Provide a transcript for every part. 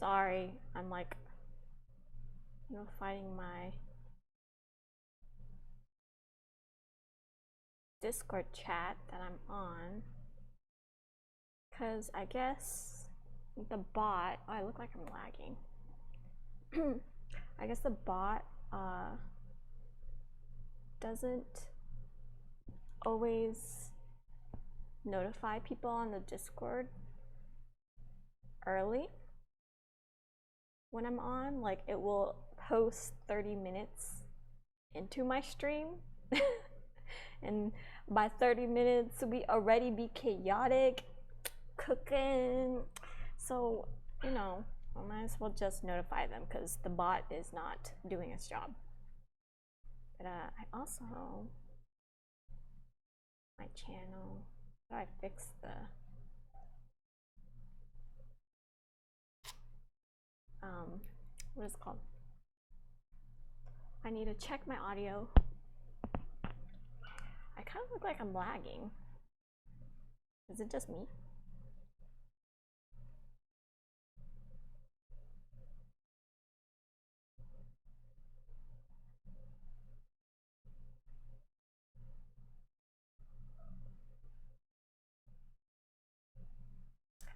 Sorry, I'm like, fighting my Discord chat that I'm on, because I guess the bot, oh, I look like I'm lagging. I guess the bot doesn't always notify people on the Discord early when I'm on. Like, it will post 30 minutes into my stream and by 30 minutes we already be chaotic cooking, so I might as well just notify them because the bot is not doing its job. But I also, my channel, how do I fix the what is it called? I need to check my audio. I kind of look like I'm lagging. Is it just me?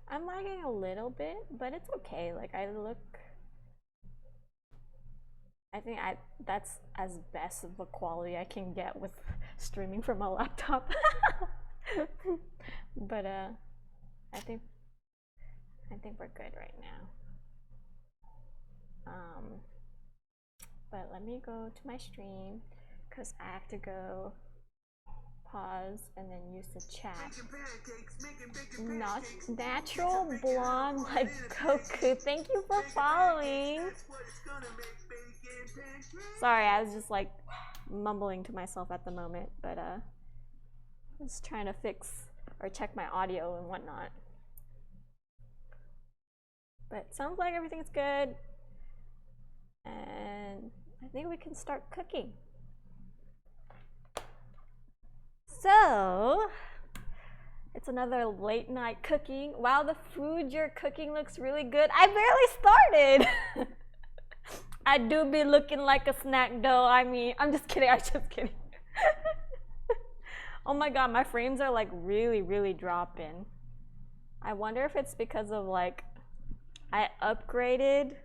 I'm lagging a little bit, but it's okay. Like, I think that's as best of a quality I can get with streaming from a laptop. But I think we're good right now. But let me go to my stream because I have to go pause and then use the chat. Not natural blonde like Goku. Thank you for following. Sorry, I was just like mumbling to myself at the moment, but I was trying to fix or check my audio and whatnot. But sounds like everything's good, and I think we can start cooking. So it's another late night cooking. Wow, the food you're cooking looks really good. I barely started. I do be looking like a snack dough. I mean, I'm just kidding. I'm just kidding. Oh my god, my frames are like really dropping. I wonder if it's because of like I upgraded.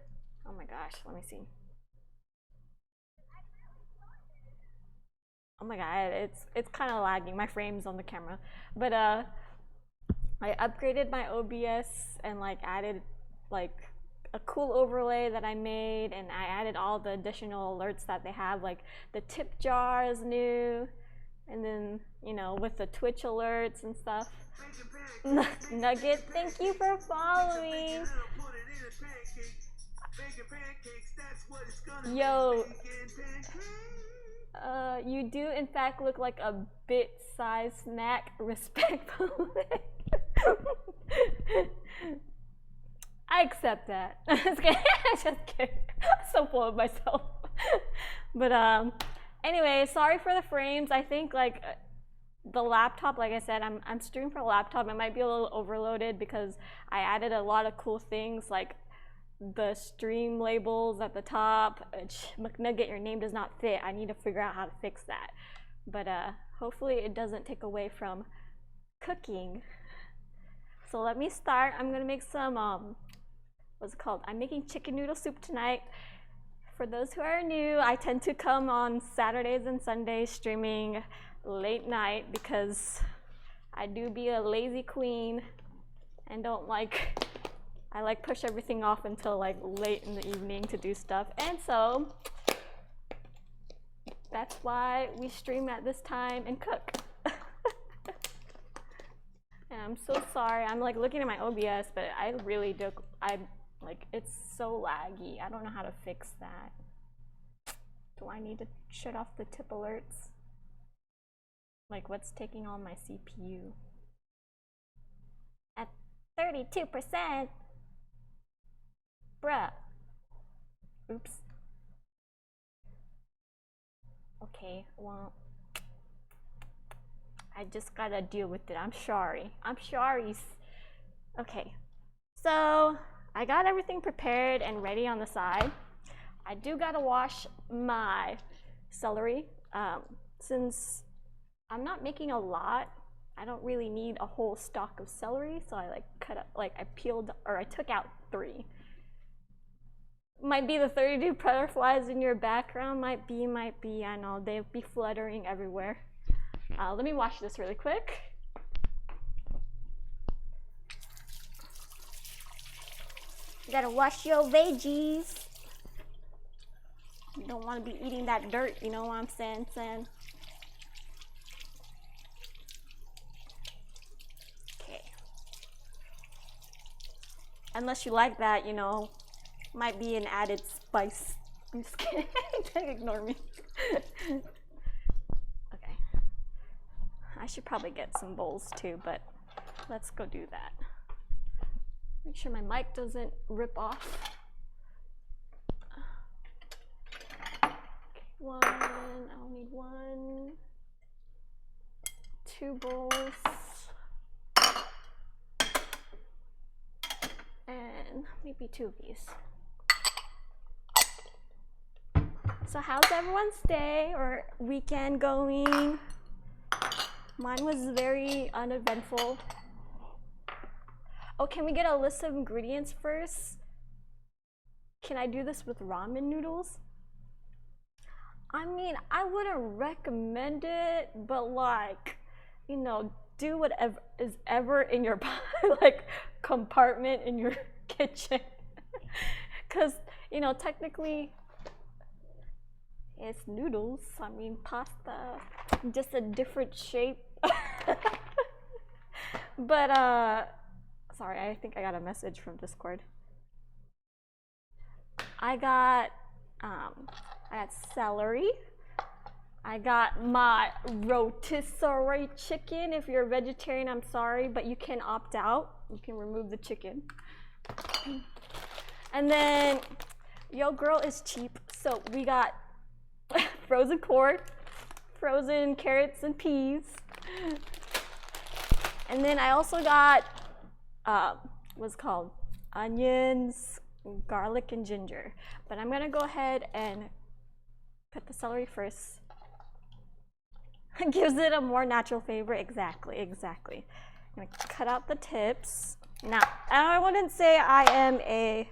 Oh my gosh, let me see. Oh my god, it's kind of lagging. My frame's on the camera, but I upgraded my OBS and like added like a cool overlay that I made, and I added all the additional alerts that they have, like the tip jar is new, and then with the Twitch alerts and stuff. Nugget, thank you for following. Yo, you do in fact look like a bit-sized snack, respectfully. I accept that. Just kidding. I'm so full of myself. But anyway, sorry for the frames. I think like the laptop, like I said, I'm streaming for a laptop. It might be a little overloaded because I added a lot of cool things like the stream labels at the top. McNugget, your name does not fit. I need to figure out how to fix that. But hopefully it doesn't take away from cooking. So let me start. I'm gonna make some what's it called? I'm making chicken noodle soup tonight. For those who are new, I tend to come on Saturdays and Sundays streaming late night because I do be a lazy queen and don't like, I like push everything off until like late in the evening to do stuff. And so that's why we stream at this time and cook. And I'm so sorry. I'm like looking at my OBS, but I really do, like, it's so laggy. I don't know how to fix that. Do I need to shut off the tip alerts? Like, what's taking on my CPU? At 32%? Bruh. Oops. Okay, well, I just gotta deal with it. I'm sorry. I'm sorry. Okay. So, I got everything prepared and ready on the side. I do gotta wash my celery. Since I'm not making a lot, I don't really need a whole stalk of celery, so I like cut up, like I peeled, or I took out 3. Might be the 32 butterflies in your background, might be, I know, they'll be fluttering everywhere. Let me wash this really quick. You gotta wash your veggies. You don't want to be eating that dirt, you know what I'm saying, Okay. Unless you like that, you know, might be an added spice. I'm just kidding. Ignore me. Okay. I should probably get some bowls too, but let's go do that. Make sure my mic doesn't rip off. One, I'll need 1, 2 bowls, and maybe 2 of these. So how's everyone's day or weekend going? Mine was very uneventful. Oh, can we get a list of ingredients first? Can I do this with ramen noodles? I mean, I wouldn't recommend it, but like, you know, do whatever is ever in your like compartment in your kitchen. Cause, you know, technically it's noodles. I mean, pasta, just a different shape. But sorry, I think I got a message from Discord. I got celery. I got my rotisserie chicken. If you're a vegetarian, I'm sorry, but you can opt out. You can remove the chicken. And then, yo girl is cheap, so we got frozen corn, frozen carrots and peas. And then I also got, what's called, onions, garlic, and ginger. But I'm gonna go ahead and cut the celery first. It gives it a more natural flavor. Exactly. I'm gonna cut out the tips. Now, I wouldn't say I am a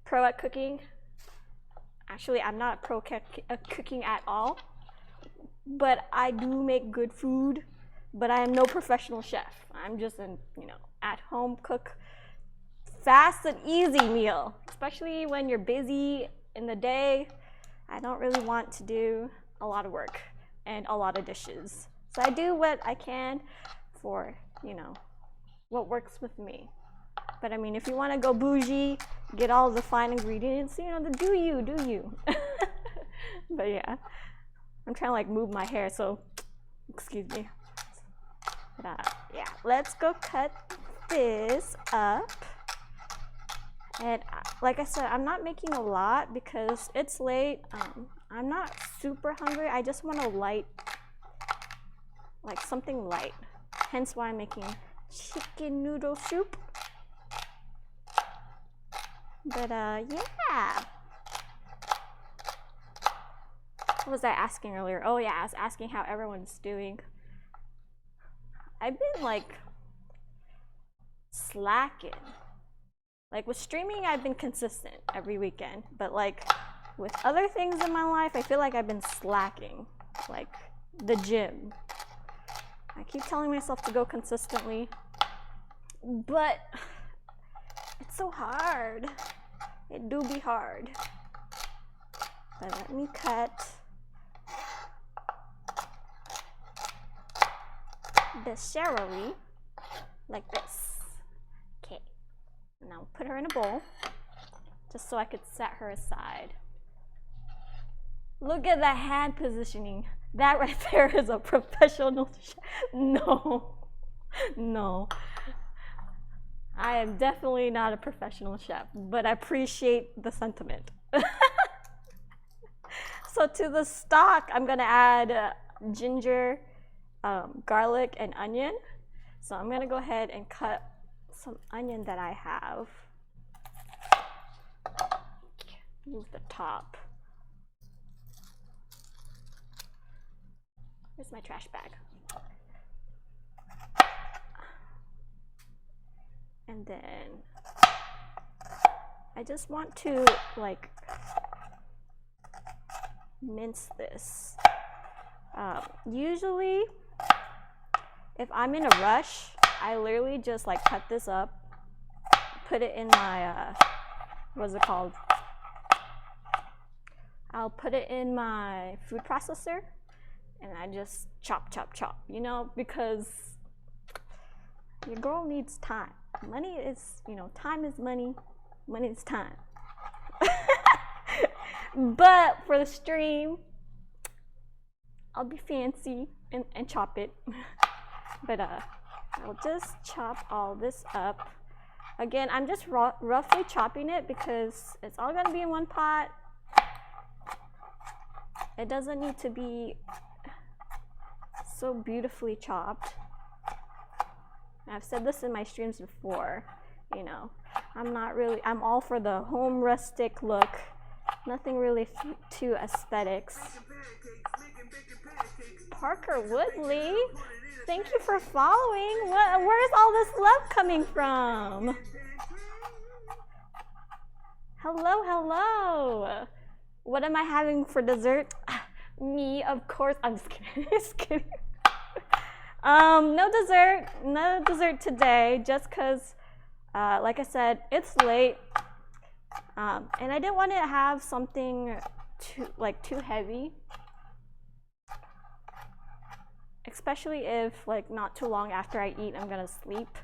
pro at cooking. Actually, I'm not a pro at cooking at all. But I do make good food. But I am no professional chef. I'm just an, you know, at-home cook. Fast and easy meal, especially when you're busy in the day. I don't really want to do a lot of work and a lot of dishes. So I do what I can for, you know, what works with me. But I mean, if you want to go bougie, get all the fine ingredients, you know, do you. But yeah, I'm trying to like move my hair, so excuse me. But, yeah, let's go cut this up. And like I said, I'm not making a lot because it's late. I'm not super hungry. I just want a light, like something light. Hence why I'm making chicken noodle soup. But yeah. What was I asking earlier? Oh yeah, I was asking how everyone's doing. I've been like slacking. Like with streaming, I've been consistent every weekend, but like with other things in my life, I feel like I've been slacking. Like the gym. I keep telling myself to go consistently, but it's so hard. It do be hard. But let me cut the celery like this. Okay. Now put her in a bowl just so I could set her aside. Look at the hand positioning. That right there is a professional chef. No. I am definitely not a professional chef, but I appreciate the sentiment. So to the stock, I'm gonna add ginger, garlic, and onion. So I'm gonna go ahead and cut some onion that I have. Move the top. Where's my trash bag? And then I just want to like mince this. Usually if I'm in a rush, I literally just like cut this up, put it in my what's it called? I'll put it in my food processor and I just chop, you know, because your girl needs time. Money is, you know, time is money, money is time. But for the stream, I'll be fancy and chop it. But I'll just chop all this up. Again, I'm just roughly chopping it because it's all gonna be in one pot. It doesn't need to be so beautifully chopped. I've said this in my streams before, you know, I'm all for the home rustic look, nothing really too aesthetics. Parker Woodley, thank you for following. Where's all this love coming from? Hello, hello. What am I having for dessert? Me, of course. I'm just kidding. Just kidding. No dessert today, just because, like I said, it's late, and I didn't want to have something too heavy, especially if like not too long after I eat I'm gonna sleep,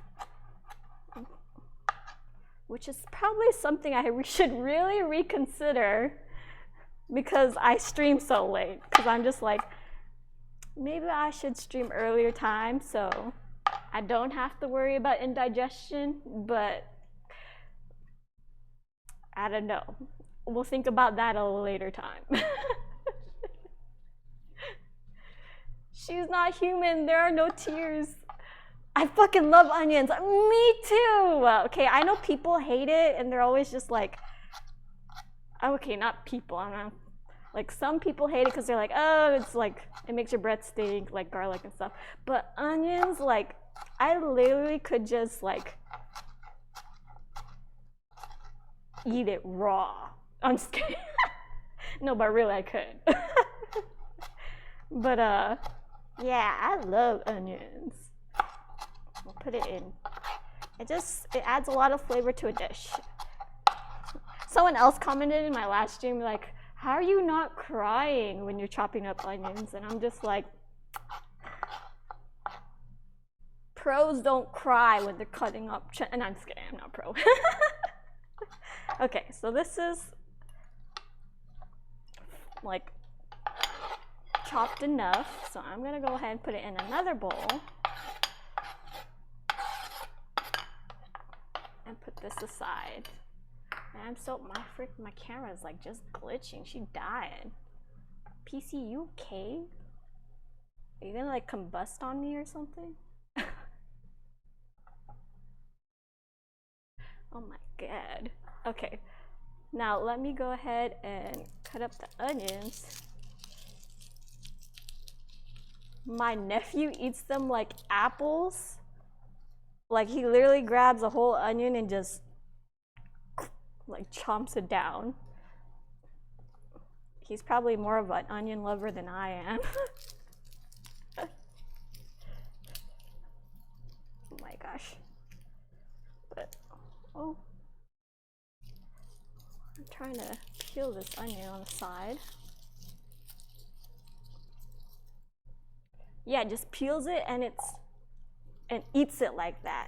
which is probably something I should really reconsider because I stream so late, because I'm just like, maybe I should stream earlier time so I don't have to worry about indigestion, but I don't know. We'll think about that at a later time. She's not human, there are no tears. I fucking love onions. Me too. Okay, I know people hate it and they're always just like, okay, not people, I don't know. Like some people hate it because they're like, oh, it's like, it makes your breath stink, like garlic and stuff. But onions, like, I literally could just like eat it raw. I'm just kidding. No, but really I could. But yeah, I love onions. We'll put it in. It adds a lot of flavor to a dish. Someone else commented in my last stream like, how are you not crying when you're chopping up onions? And I'm just like, pros don't cry when they're cutting up, and I'm just kidding, I'm not pro. Okay, so this is like chopped enough, so I'm gonna go ahead and put it in another bowl and put this aside. And my camera is like just glitching. She died. PC, you okay? Are you gonna like combust on me or something? Oh my god. Okay, now let me go ahead and cut up the onions. My nephew eats them like apples. Like he literally grabs a whole onion and just like chomps it down. He's probably more of an onion lover than I am. Oh my gosh. But, oh. I'm trying to peel this onion on the side. Yeah, just peels it and eats it like that.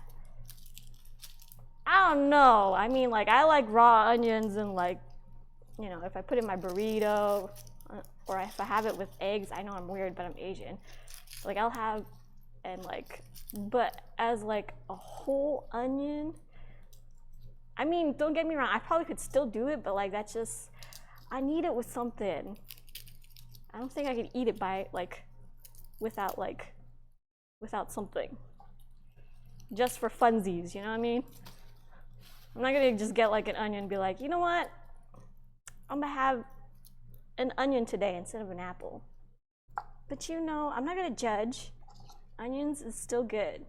I don't know. I mean, like, I like raw onions and, like, you know, if I put it in my burrito or if I have it with eggs, I know I'm weird, but I'm Asian. Like, I'll have, and, like, but as, like, a whole onion, I mean, don't get me wrong, I probably could still do it, but, like, that's just, I need it with something. I don't think I could eat it by, like, without something. Just for funsies, you know what I mean? I'm not gonna just get like an onion and be like, you know what? I'm gonna have an onion today instead of an apple. But you know, I'm not gonna judge. Onions is still good.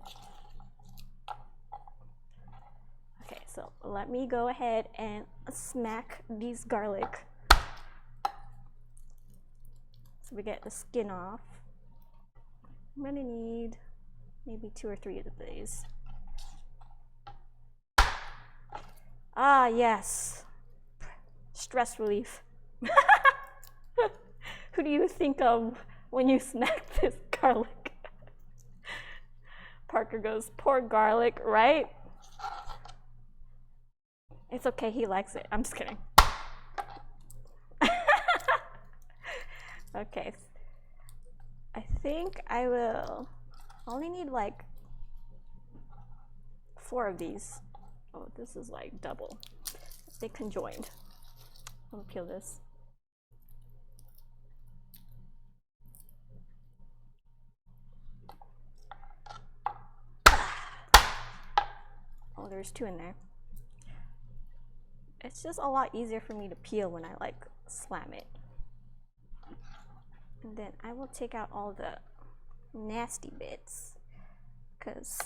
Okay, so let me go ahead and smack these garlic so we get the skin off. I'm gonna need maybe 2 or 3 of these. Ah, yes. Stress relief. Who do you think of when you smack this garlic? Parker goes, poor garlic, right? It's okay, he likes it. I'm just kidding. Okay. I think I will only need like 4 of these. Oh, this is like double. They conjoined. I'm gonna peel this. Oh, there's 2 in there. It's just a lot easier for me to peel when I like slam it. And then I will take out all the nasty bits because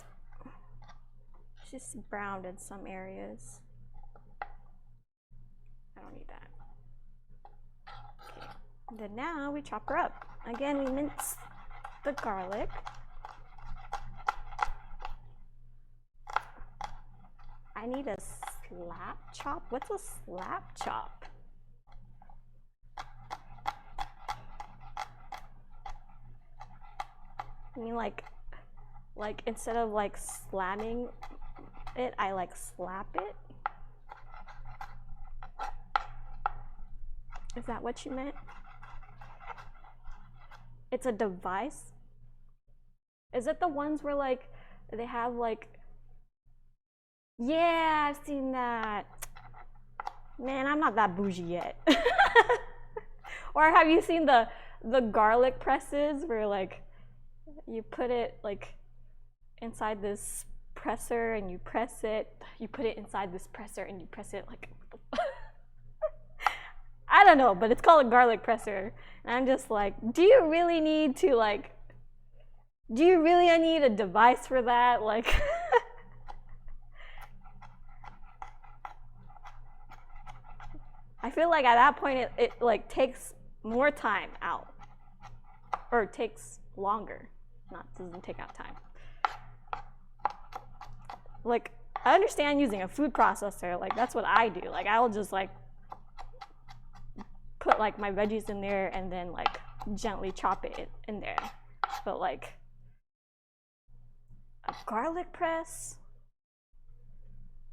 it's just browned in some areas. I don't need that. Okay. And then now we chop her up. Again, we mince the garlic. I need a slap chop. What's a slap chop? I mean, like instead of like slamming it, I like slap it. Is that what you meant? It's a device? Is it the ones where like they have like, yeah, I've seen that. Man, I'm not that bougie yet. Or have you seen the garlic presses where like you put it like inside this presser and you press it, you put it inside this presser and you press it like I don't know, but it's called a garlic presser. And I'm just like, do you really need to like, do you really need a device for that? Like I feel like at that point it like takes more time out, or it takes longer. Doesn't take out time. Like, I understand using a food processor, like that's what I do. Like I'll just like put like my veggies in there and then like gently chop it in there. But like a garlic press,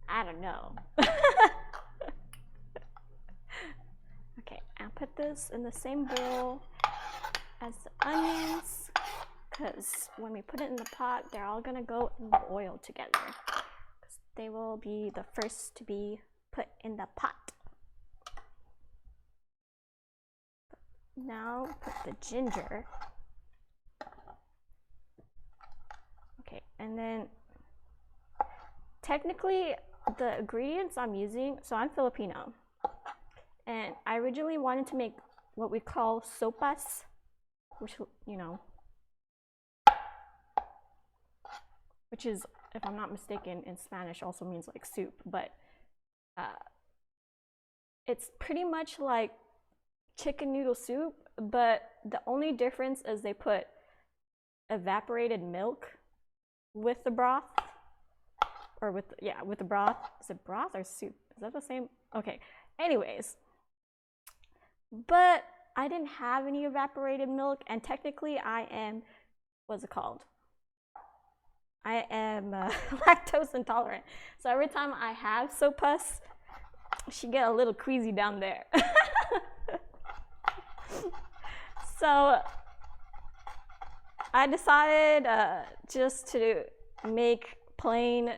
I don't know. Okay, I'll put this in the same bowl as the onions, because when we put it in the pot, they're all gonna go in the oil together. They will be the first to be put in the pot. Now put the ginger. Okay, and then technically the ingredients I'm using, so I'm Filipino, and I originally wanted to make what we call sopas, which, you know, which is, if I'm not mistaken, in Spanish also means like soup, but it's pretty much like chicken noodle soup, but the only difference is they put evaporated milk with the broth, or with the broth. Is it broth or soup? Is that the same? Okay, anyways, but I didn't have any evaporated milk, and technically I am, what's it called? I am lactose intolerant. So every time I have sopas, she get a little queasy down there. So I decided just to make plain,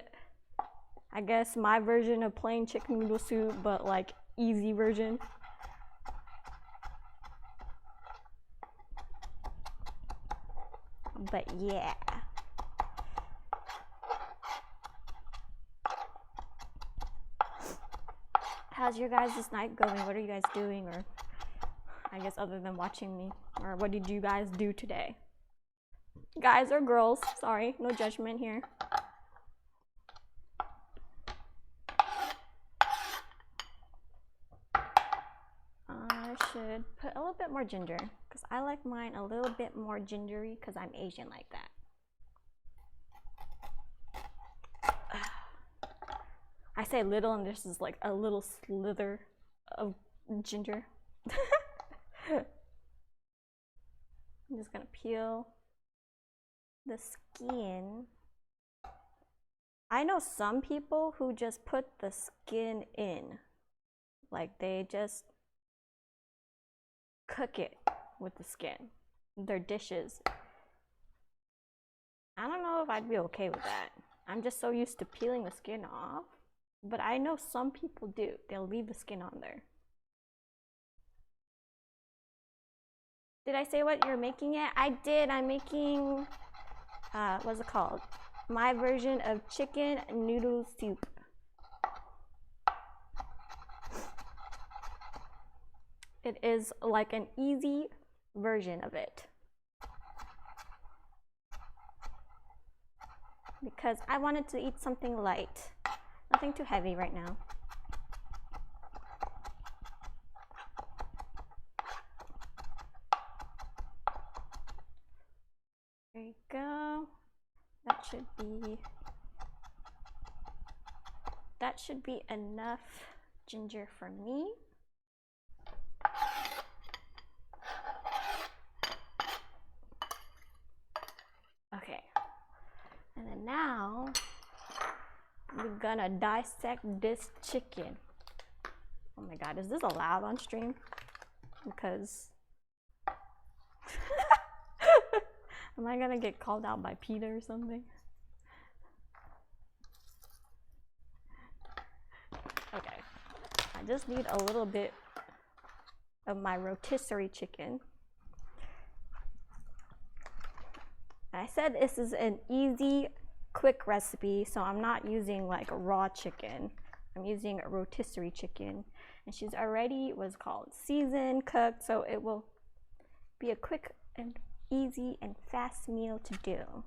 I guess my version of plain chicken noodle soup, but like easy version. But yeah. how's your guys' night going? What are you guys doing? Or I guess other than watching me, or what did you guys do today? Guys or girls, sorry, no judgment here. I should put a little bit more ginger because I like mine a little bit more gingery because I'm Asian like that. I say little and this is like a little slither of ginger. I'm just gonna peel the skin. I know some people who just put the skin in, like they just cook it with the skin, their dishes. I don't know if I'd be okay with that. I'm just so used to peeling the skin off, but I know some people do. They'll leave the skin on there. Did I say what you're making yet? I did. I'm making, what's it called? My version of chicken noodle soup. It is like an easy version of it. Because I wanted to eat something light. Nothing too heavy right now. There you go. That should be enough ginger for me. Okay. And then now we're gonna dissect this chicken. Oh my god, is this allowed on stream? Because am I gonna get called out by PETA or something? Okay, I just need a little bit of my rotisserie chicken. I said this is an easy, quick recipe, so I'm not using like raw chicken. I'm using a rotisserie chicken, and she's already what's called seasoned, cooked, so it will be a quick and easy and fast meal to do.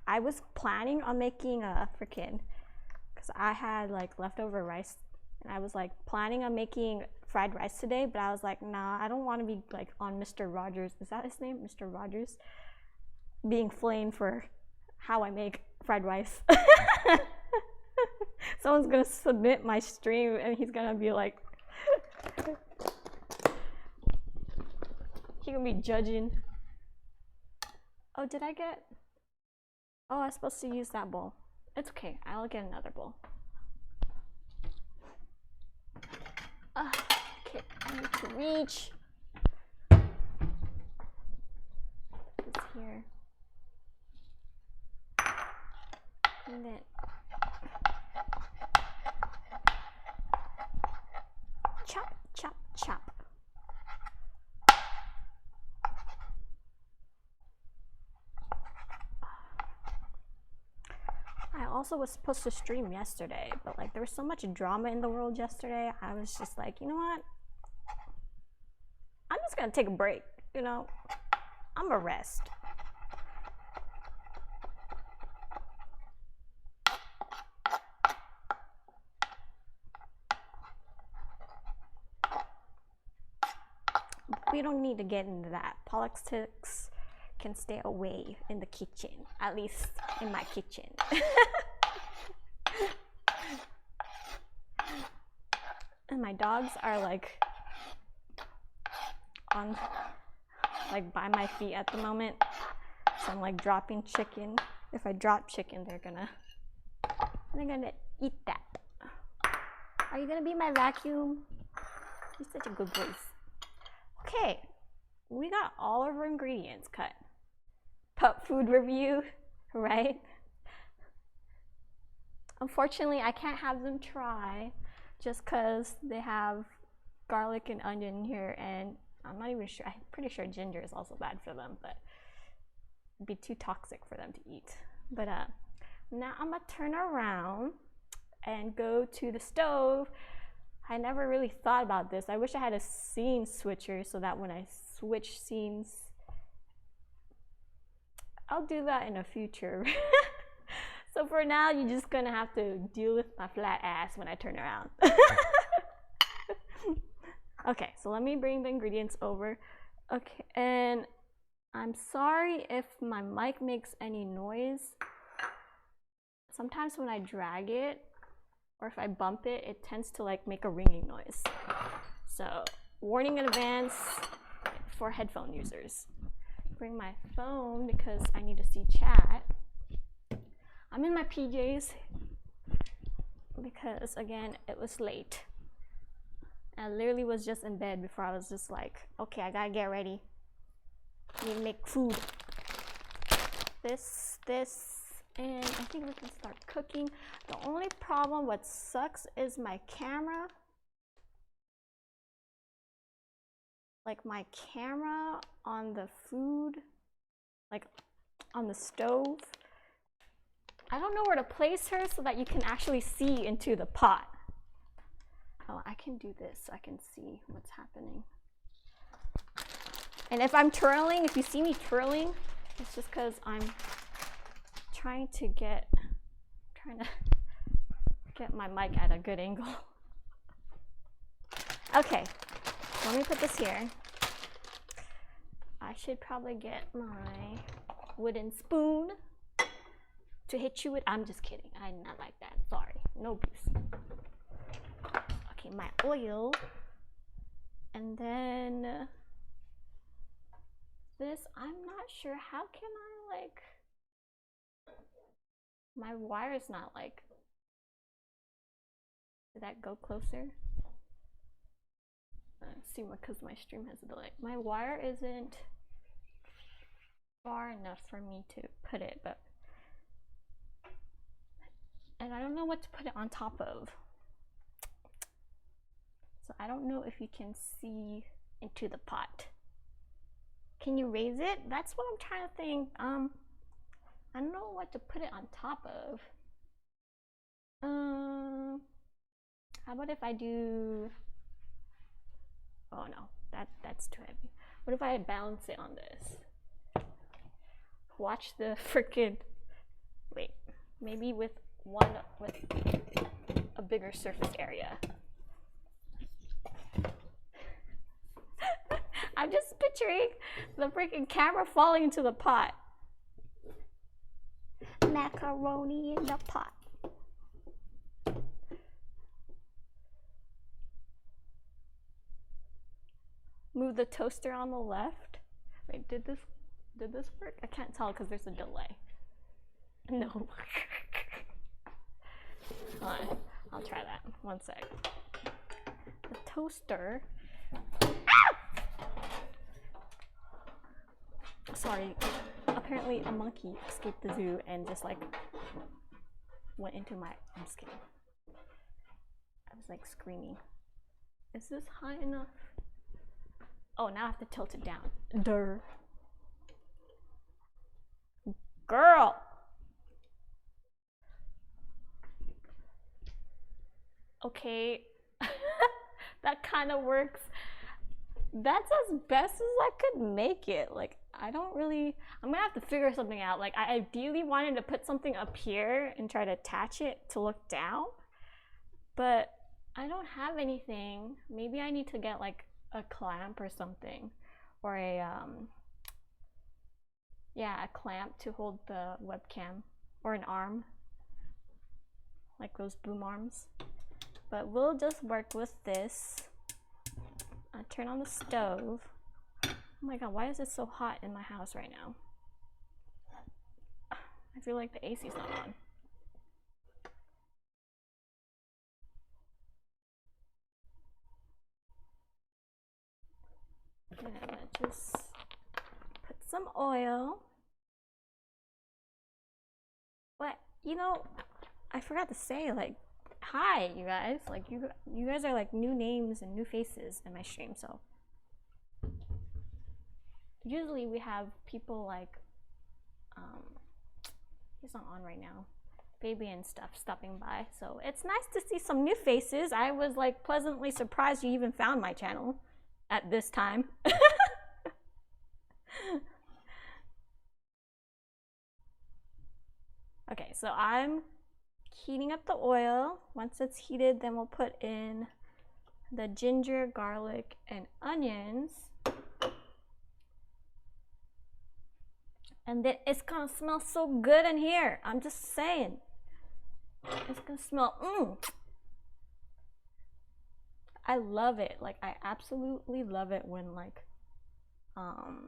I was planning on making a freaking, because I had like leftover rice, and I was like planning on making fried rice today, but I was like, nah, I don't want to be like on Mr. Rogers, is that his name? Mr. Rogers? Being flamed for how I make fried rice. Someone's gonna submit my stream and he's gonna be like, he gonna be judging. Oh, did I get? Oh, I was supposed to use that bowl. It's okay, I'll get another bowl. Okay, I need to reach. It's here. And then chop, chop, chop. I also was supposed to stream yesterday, but like there was so much drama in the world yesterday. I was just like, you know what? I'm just gonna take a break, you know? I'm gonna rest. We don't need to get into that. Politics can stay away in the kitchen, at least in my kitchen. And my dogs are like on, like by my feet at the moment, so I'm like dropping chicken. If I drop chicken, they're gonna eat that. Are you gonna be my vacuum? You're such a good boy. Okay, we got all of our ingredients cut. Pup food review, right? Unfortunately, I can't have them try just because they have garlic and onion here, and I'm not even sure, I'm pretty sure ginger is also bad for them, but it'd be too toxic for them to eat. But now I'm gonna turn around and go to the stove. I never really thought about this. I wish I had a scene switcher so that when I switch scenes, I'll do that in the future. So for now, you're just gonna have to deal with my flat ass when I turn around. Okay, so let me bring the ingredients over. Okay, and I'm sorry if my mic makes any noise. Sometimes when I drag it, or if I bump it, it tends to like make a ringing noise. So, warning in advance for headphone users. Bring my phone because I need to see chat. I'm in my PJs because again, it was late. I literally was just in bed before I was just like, okay, I gotta get ready. I need to make food. This, and I think we can start cooking. The only problem, what sucks, is my camera. Like my camera on the food, like on the stove. I don't know where to place her so that you can actually see into the pot. Oh, I can do this so I can see what's happening. And if I'm twirling, if you see me twirling, it's just because I'm trying to get my mic at a good angle. Okay, let me put this here. I should probably get my wooden spoon to hit you with. I'm just kidding. I'm not like that. Sorry. No abuse. Okay, my oil. And then this, I'm not sure. How can I like. My wire is not like. Did that go closer? Let's see, because my stream has a delay. My wire isn't far enough for me to put it, but. And I don't know what to put it on top of. So I don't know if you can see into the pot. Can you raise it? That's what I'm trying to think. I don't know what to put it on top of. How about if I do? Oh no, that's too heavy. What if I balance it on this? Watch the freaking. Wait, maybe with a bigger surface area. I'm just picturing the freaking camera falling into the pot. Macaroni in the pot. Move the toaster on the left. Wait, did this work? I can't tell because there's a delay. No. Hold on, I'll try that. One sec. The toaster. Sorry, apparently a monkey escaped the zoo and just like went into my. I'm just kidding. I was like screaming. Is this high enough? Oh, now I have to tilt it down. Durr. Girl! Okay. That kind of works. That's as best as I could make it. Like, I don't really. I'm gonna have to figure something out. Like, I ideally wanted to put something up here and try to attach it to look down. But I don't have anything. Maybe I need to get like a clamp or something, or a a clamp to hold the webcam, or an arm, like those boom arms. But we'll just work with this. I turn on the stove. Oh my god, why is it so hot in my house right now? I feel like the AC's not on. And just put some oil. But you know, I forgot to say, like, hi you guys. Like you guys are like new names and new faces in my stream. So usually we have people like he's not on right now. baby and stuff stopping by. So it's nice to see some new faces. I was like pleasantly surprised you even found my channel at this time. Okay, so I'm heating up the oil. Once it's heated, then we'll put in the ginger, garlic, and onions. And then it's gonna smell so good in here. I'm just saying. It's gonna smell, I love it. Like, I absolutely love it when, like, how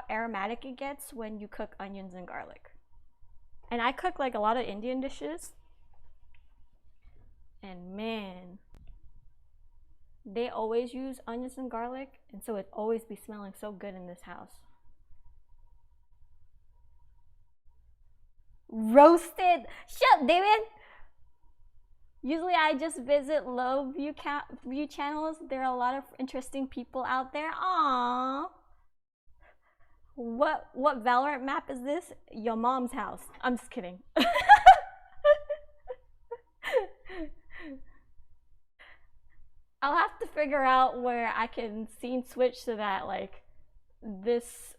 aromatic it gets when you cook onions and garlic. And I cook like a lot of Indian dishes. And man, they always use onions and garlic. And so it always be smelling so good in this house. Roasted. Shut up, David. Usually I just visit low view channels. There are a lot of interesting people out there. Aww. What Valorant map is this? Your mom's house. I'm just kidding. I'll have to figure out where I can scene switch so that like this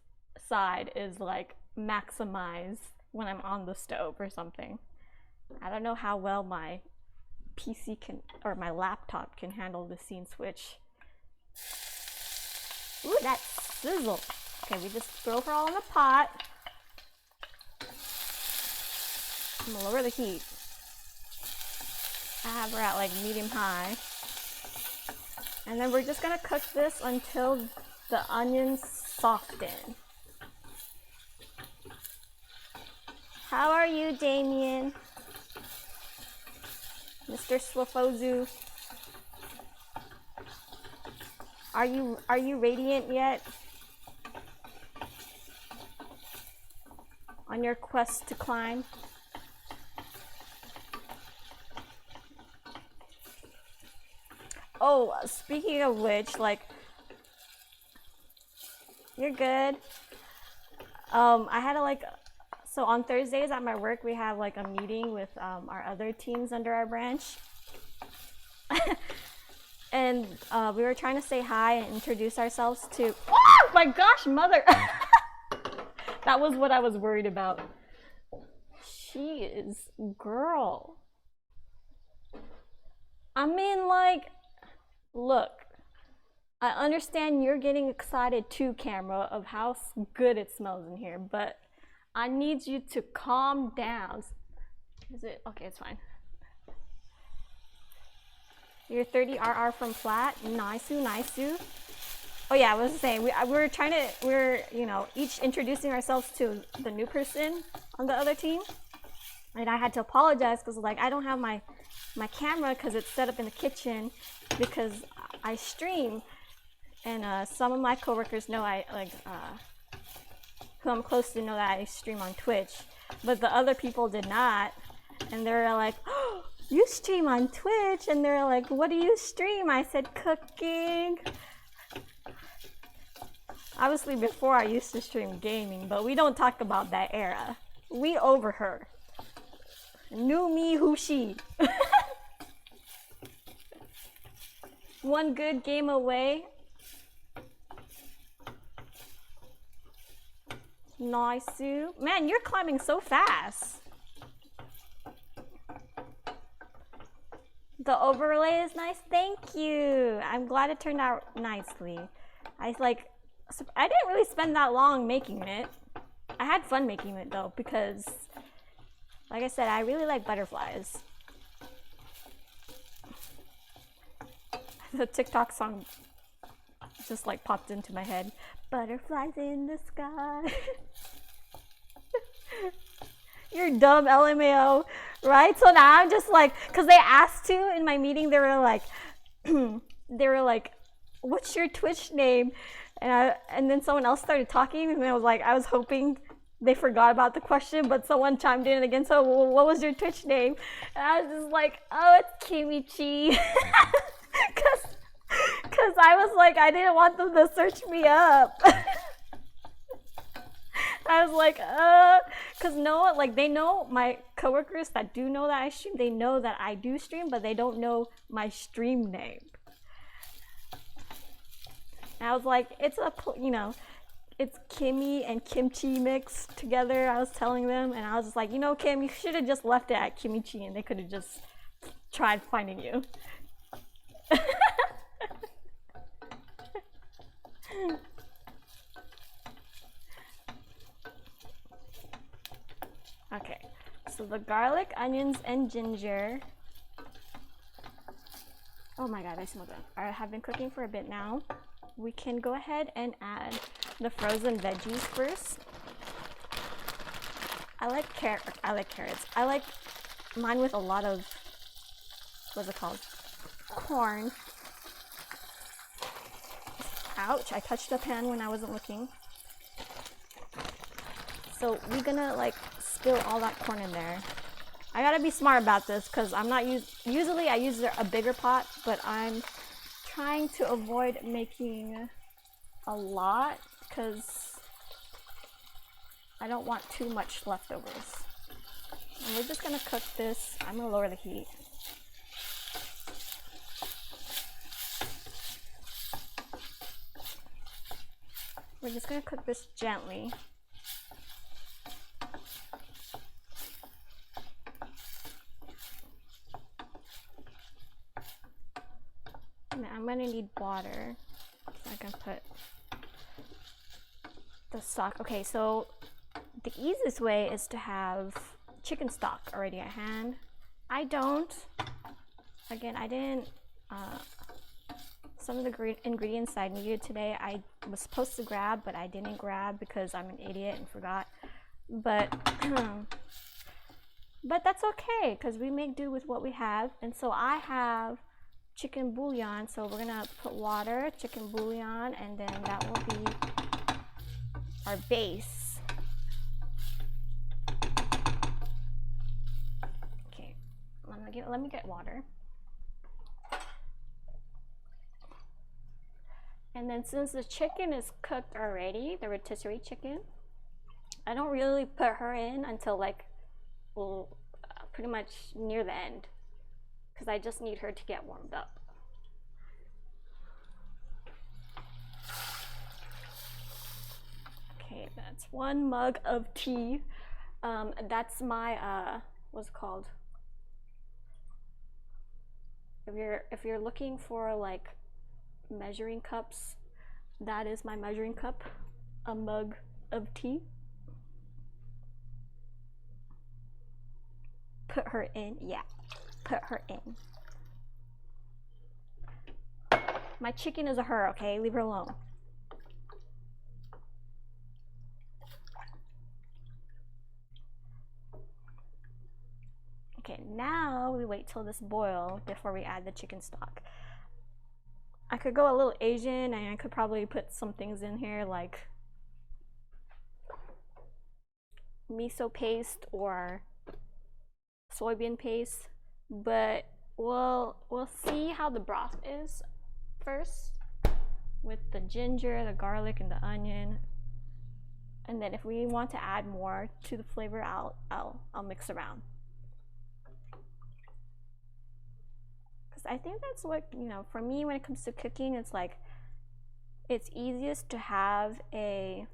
side is like maximized when I'm on the stove or something. I don't know how well my PC can, or my laptop can handle the scene switch. Ooh, that sizzle. Okay, we just throw her all in the pot. I'm gonna lower the heat. I have her at like medium high. And then we're just gonna cook this until the onions soften. How are you, Damien? Mr. Swafozu. Are you radiant yet? On your quest to climb? Oh, speaking of which, like, you're good. I had to like, so on Thursdays at my work, we have like a meeting with our other teams under our branch. And we were trying to say hi and introduce ourselves to, oh my gosh, mother. That was what I was worried about. She is, girl. I mean, like, look, I understand you're getting excited too, camera, of how good it smells in here, but I need you to calm down. Is it? Okay, it's fine. You're 30 RR from flat. Nice-oo. Oh yeah, I was saying, we're you know, each introducing ourselves to the new person on the other team. And I had to apologize because like I don't have my camera because it's set up in the kitchen because I stream. And some of my coworkers know who I'm close to know that I stream on Twitch. But the other people did not. And they're like, oh, you stream on Twitch? And they're like, what do you stream? I said, cooking. Obviously, before I used to stream gaming, but we don't talk about that era. We over her. New me, who she. One good game away. Nice. Man, you're climbing so fast. The overlay is nice. Thank you. I'm glad it turned out nicely. I didn't really spend that long making it. I had fun making it though because, like I said, I really like butterflies. The TikTok song just like popped into my head. Butterflies in the sky. You're dumb, LMAO, right? So now I'm just like, cause they asked to in my meeting. They were like, what's your Twitch name? And then someone else started talking, and I was hoping they forgot about the question, but someone chimed in again. So, what was your Twitch name? And I was just like, oh, it's Kimichi, cause I was like, I didn't want them to search me up. I I was like, cause no, like they know, my coworkers that do know that I stream, they know that I do stream, but they don't know my stream name. And I was like, it's a, you know, it's Kimmy and kimchi mixed together. I was telling them, and I was just like, you know, Kim, you should have just left it at kimchi, and they could have just tried finding you. Okay, so the garlic, onions, and ginger. Oh my god, I smell them. I have been cooking for a bit now. We can go ahead and add the frozen veggies first. I like carrots. I like mine with a lot of, what's it called? Corn. Ouch, I touched the pan when I wasn't looking. So we're gonna like spill all that corn in there. I gotta be smart about this because I'm not usually I use a bigger pot, but I'm trying to avoid making a lot because I don't want too much leftovers. And we're just gonna cook this. I'm gonna lower the heat. We're just gonna cook this gently. And I'm gonna need water so I can put the stock. Okay, so the easiest way is to have chicken stock already at hand. I don't. Again, I didn't. Some of the ingredients I needed today, I was supposed to grab, but I didn't grab because I'm an idiot and forgot. But but that's okay because we make do with what we have. And so I have chicken bouillon, so we're gonna put water, chicken bouillon, and then that will be our base. Okay, let me get water. And then since the chicken is cooked already, the rotisserie chicken, I don't really put her in until like, well, pretty much near the end, because I just need her to get warmed up. Okay, that's 1 mug of tea. That's my what's it called? If you're looking for like measuring cups, that is my measuring cup. A mug of tea. Put her in, yeah, put her in. My chicken is a her, okay? Leave her alone. Okay, now we wait till this boil before we add the chicken stock. I could go a little Asian and I could probably put some things in here like miso paste or soybean paste, but we'll see how the broth is first with the ginger, the garlic, and the onion. And then if we want to add more to the flavor, I'll mix around. Because I think that's what, you know, for me when it comes to cooking, it's like it's easiest to have a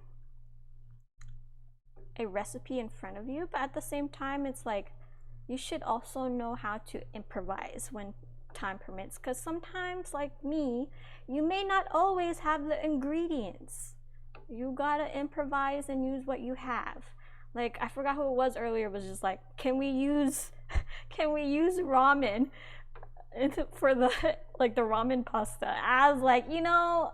recipe in front of you, but at the same time it's like you should also know how to improvise when time permits, because sometimes, like me, you may not always have the ingredients. You gotta improvise and use what you have. Like, I forgot who it was earlier, was just like, can we use ramen for the like the ramen pasta? I was like, you know,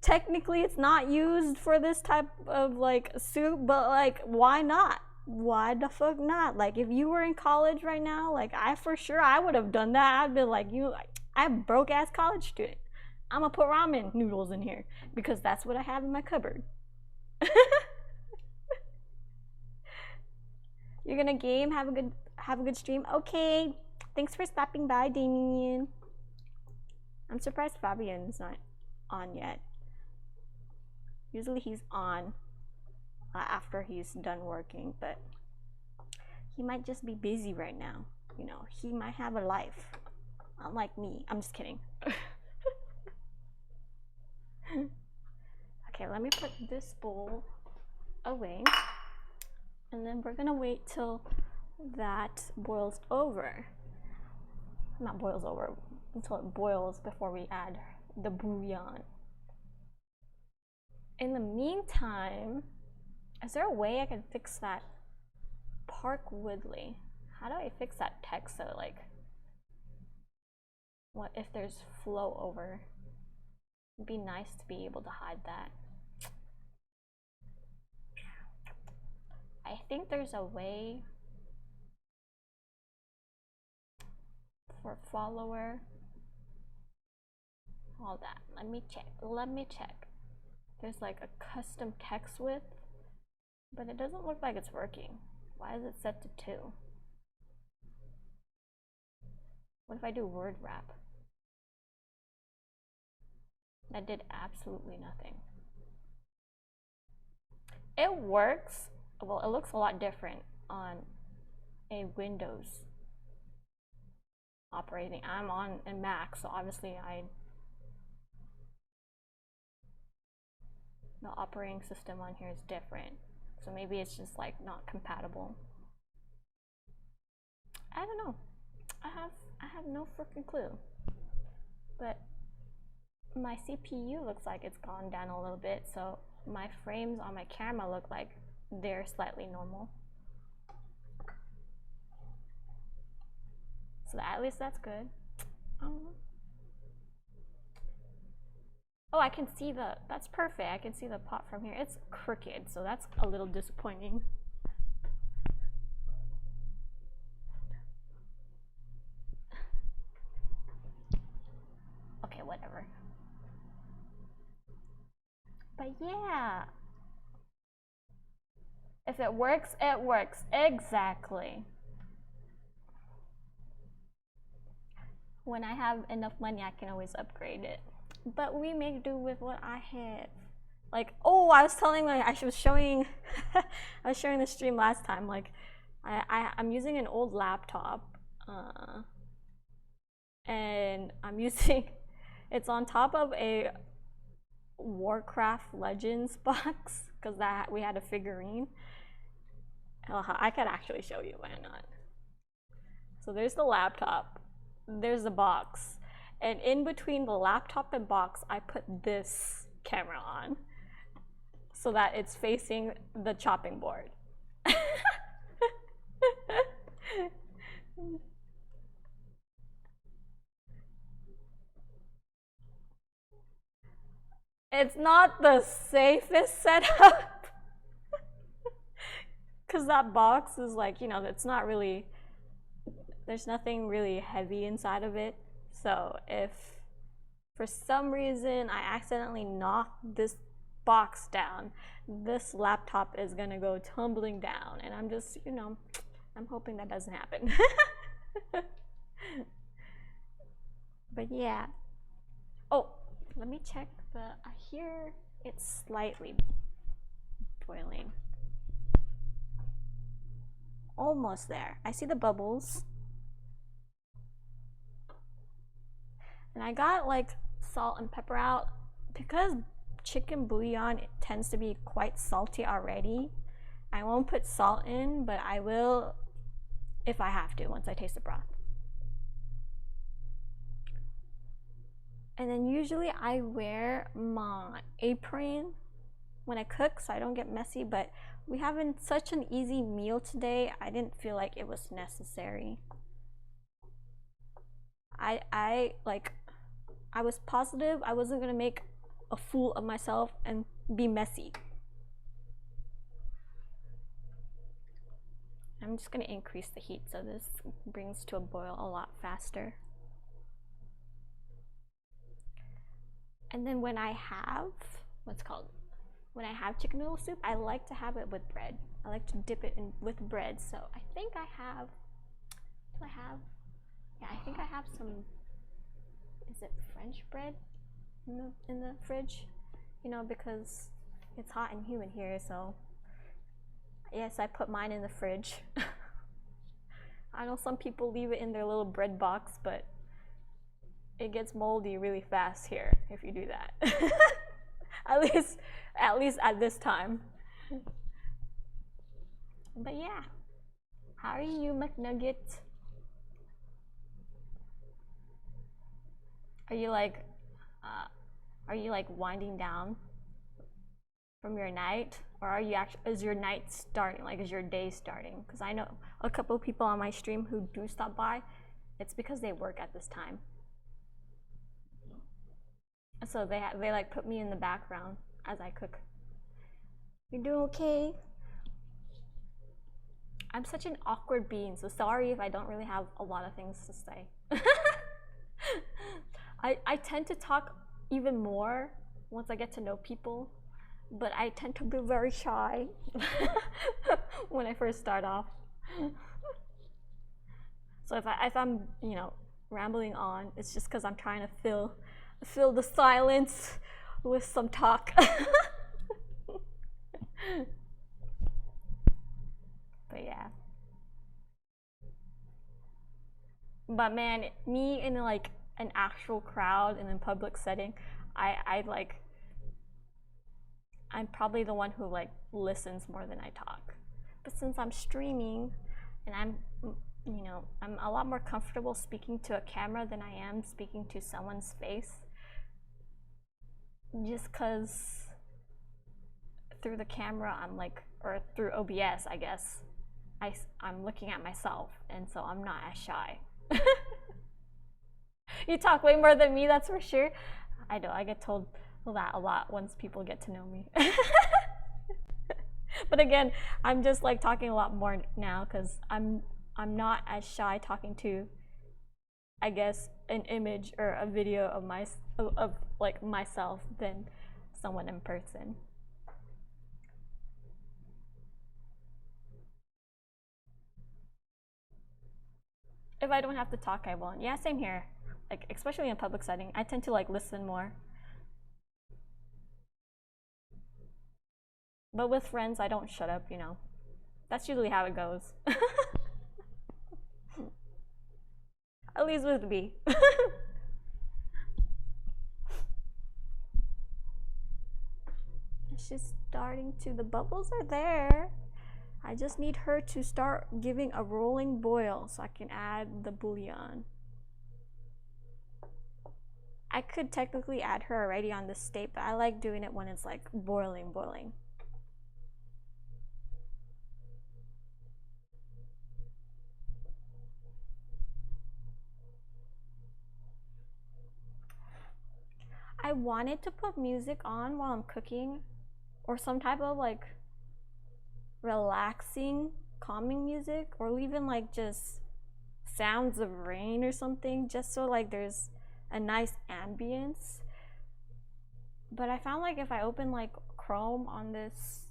technically it's not used for this type of like soup, but like, why not? Why the fuck not? Like, if you were in college right now, like I would have done that. I'd be like, you know, I'm a broke ass college student. I'm gonna put ramen noodles in here because that's what I have in my cupboard. You're gonna game, have a good stream. Okay, thanks for stopping by, Damien. I'm surprised Fabian's not on yet. Usually he's on. after he's done working, but he might just be busy right now. You know, he might have a life, unlike me. I'm just kidding. Okay, let me put this bowl away, and then we're gonna wait till that boils over. Not boils over, until it boils before we add the bouillon. In the meantime, is there a way I can fix that Park Woodley? How do I fix that text so like, what if there's flow over? It'd be nice to be able to hide that. I think there's a way for follower. All that. Let me check. There's like a custom text width, but it doesn't look like it's working. Why is it set to 2? What if I do word wrap? That did absolutely nothing. It works. Well, it looks a lot different on a Windows operating. I'm on a Mac, so obviously the operating system on here is different. So maybe it's just like not compatible. I don't know. I have no freaking clue. But my CPU looks like it's gone down a little bit, so my frames on my camera look like they're slightly normal. So at least that's good. Oh, I can see that's perfect. I can see the pot from here. It's crooked, so that's a little disappointing. Okay, whatever. But yeah. If it works, it works. Exactly. When I have enough money, I can always upgrade it. But we make do with what I have. Like, oh, I was telling, like, I was showing, I was showing the stream last time. Like, I'm using an old laptop, and I'm using, it's on top of a Warcraft Legends box because that we had a figurine. I could actually show you, why not? So there's the laptop, there's the box, and in between the laptop and box, I put this camera on so that it's facing the chopping board. It's not the safest setup because that box is like, you know, it's not really, there's nothing really heavy inside of it. So if for some reason I accidentally knock this box down, this laptop is gonna go tumbling down, and I'm just, you know, I'm hoping that doesn't happen. But yeah. Oh, let me check I hear it's slightly boiling. Almost there. I see the bubbles. And I got like salt and pepper out because chicken bouillon tends to be quite salty already. I won't put salt in, but I will if I have to once I taste the broth. And then usually I wear my apron when I cook so I don't get messy, but we having such an easy meal today, I didn't feel like it was necessary. I was positive I wasn't gonna make a fool of myself and be messy. I'm just gonna increase the heat so this brings to a boil a lot faster. And then when I have, when I have chicken noodle soup, I like to have it with bread. I like to dip it in with bread. So I think I have, yeah, I think I have some, is it French bread in the fridge? You know, because it's hot and humid here, so Yes, I put mine in the fridge. I know some people leave it in their little bread box, but it gets moldy really fast here if you do that. at least at this time. But yeah, how are you, McNugget? Are you like winding down from your night, or are you actually, is your night starting? Like, is your day starting? Because I know a couple of people on my stream who do stop by. It's because they work at this time, so they like put me in the background as I cook. You doing okay? I'm such an awkward being, so sorry if I don't really have a lot of things to say. I tend to talk even more once I get to know people, but I tend to be very shy when I first start off. So if I'm, you know, rambling on, it's just because I'm trying to fill the silence with some talk. But yeah. But man, me in like an actual crowd in a public setting, I'm probably the one who like listens more than I talk. But since I'm streaming and I'm, you know, I'm a lot more comfortable speaking to a camera than I am speaking to someone's face. Just cause through the camera I'm like, or through OBS I guess, I'm looking at myself, and so I'm not as shy. You talk way more than me, that's for sure. I know, I get told that a lot once people get to know me. But again, I'm just like talking a lot more now because I'm not as shy talking to, I guess, an image or a video of like myself than someone in person. If I don't have to talk, I won't. Yeah, same here. Like, especially in a public setting, I tend to like listen more. But with friends, I don't shut up, you know. That's usually how it goes. At least with me. She's starting to, the bubbles are there. I just need her to start giving a rolling boil so I can add the bouillon. I could technically add her already on this state, but I like doing it when it's like boiling. I wanted to put music on while I'm cooking, or some type of like relaxing, calming music, or even like just sounds of rain or something, just so like there's a nice ambience. But I found like if I open like Chrome on this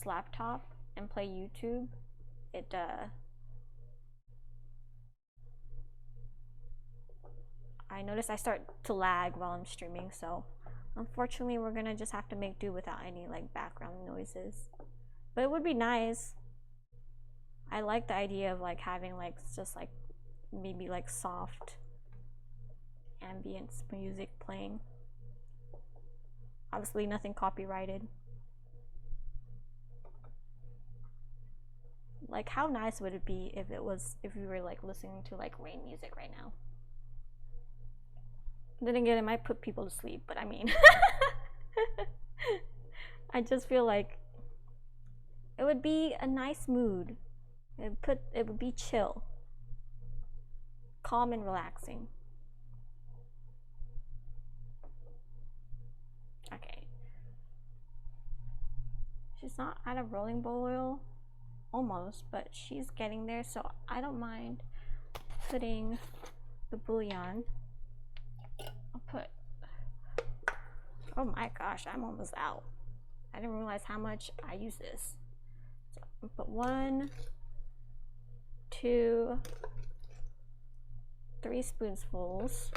laptop and play YouTube, it I notice I start to lag while I'm streaming, so unfortunately we're gonna just have to make do without any like background noises. But it would be nice. I like the idea of like having like just like maybe like soft ambience music playing. Obviously nothing copyrighted. Like, how nice would it be if we were like listening to like rain music right now? Then again, it might put people to sleep, but I mean, I just feel like it would be a nice mood. It would be chill, calm and relaxing. Okay. She's not at a rolling boil, almost, but she's getting there, so I don't mind putting the bouillon. I'll put, oh my gosh, I'm almost out. I didn't realize how much I use this. So I'll put 1, 2, 3 spoonfuls.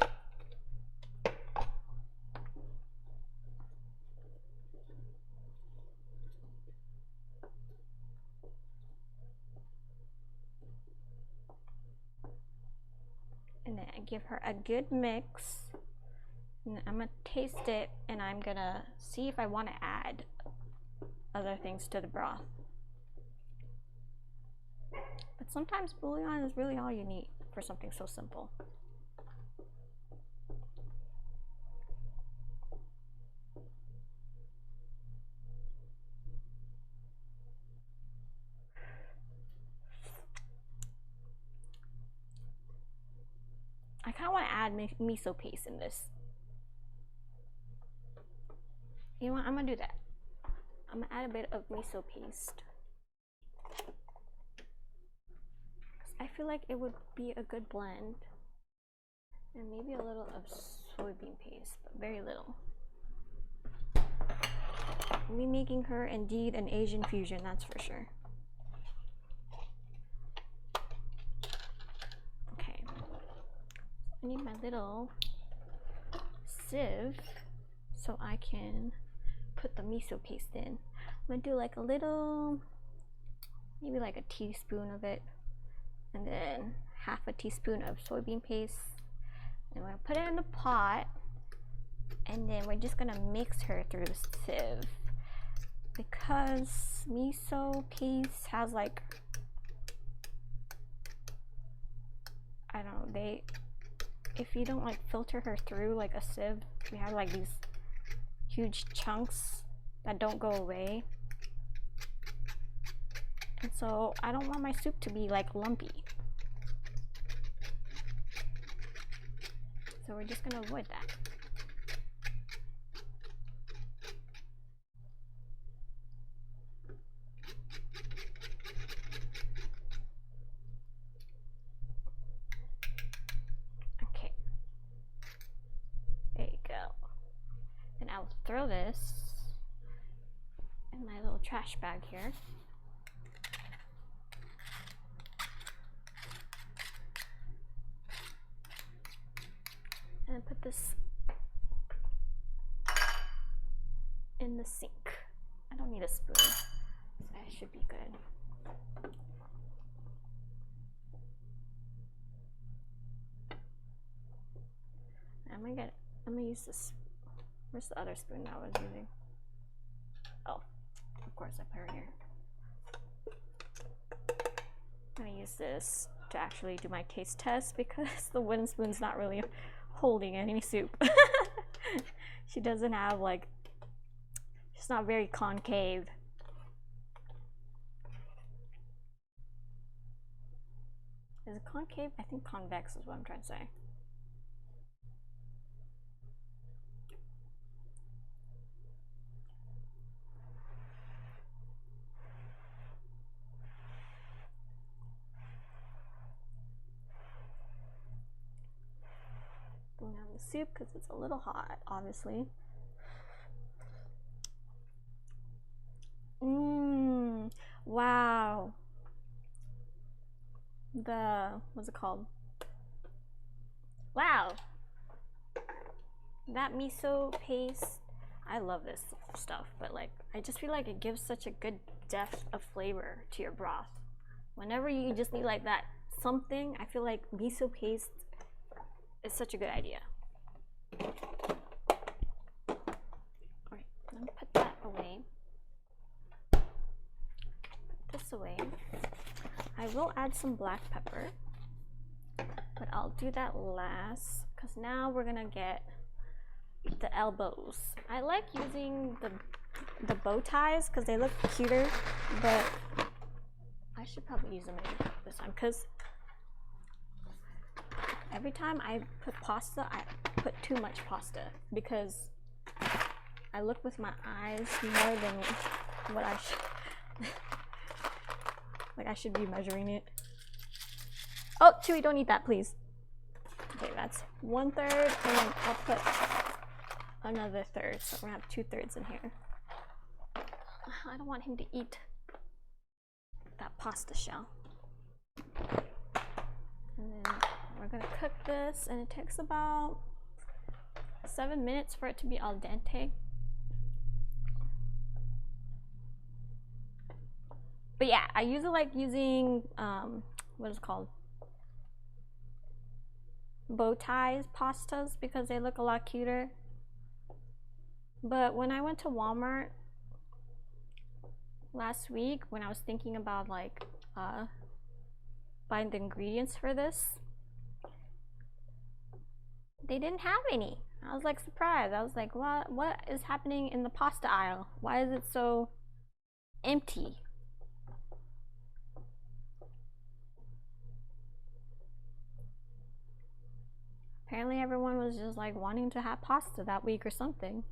give her a good mix. And I'm gonna taste it, and I'm gonna see if I want to add other things to the broth. But sometimes bouillon is really all you need for something so simple. I kind of want to add miso paste in this. You know what? I'm gonna do that. I'm gonna add a bit of miso paste. I feel like it would be a good blend. And maybe a little of soybean paste, but very little. Me making her indeed an Asian fusion, that's for sure. Okay. I need my little sieve so I can put the miso paste in. I'm gonna do like a little, maybe like a teaspoon of it, and then half a teaspoon of soybean paste. And we're gonna put it in the pot, and then we're just gonna mix her through the sieve, because miso paste has like, I don't know, if you don't like filter her through like a sieve, we have like these huge chunks that don't go away. And so I don't want my soup to be like lumpy. So we're just gonna avoid that. Okay. There you go. And I'll throw this in my little trash bag here. And put this in the sink. I don't need a spoon, so that should be good. I'm gonna use this. Where's the other spoon that I was using? Oh, of course I put her here. I'm gonna use this to actually do my taste test, because the wooden spoon's not really holding any soup. She doesn't have like, she's not very concave. Is it concave? I think convex is what I'm trying to say. Bring down the soup because it's a little hot, obviously. Wow. What's it called? Wow. That miso paste, I love this stuff, but like, I just feel like it gives such a good depth of flavor to your broth. Whenever you just need like that something, I feel like miso paste is such a good idea. Alright, let me put that away. Put this away. I will add some black pepper, but I'll do that last, because now we're gonna get the elbows. I like using the bow ties because they look cuter, but I should probably use them this time, because every time I put pasta, I put too much pasta, because I look with my eyes more than what I should. Like, I should be measuring it. Oh, Chewy, don't eat that, please. Okay, that's 1/3, and then I'll put another third, so we're gonna have 2/3 in here. I don't want him to eat that pasta shell. And then we're gonna cook this, and it takes about 7 minutes for it to be al dente. But yeah, I usually like using what is it called? bow ties pastas because they look a lot cuter. But when I went to Walmart last week, when I was thinking about like buying the ingredients for this, they didn't have any. I was like surprised. I was like, what is happening in the pasta aisle? Why is it so empty? Apparently everyone was just like wanting to have pasta that week or something.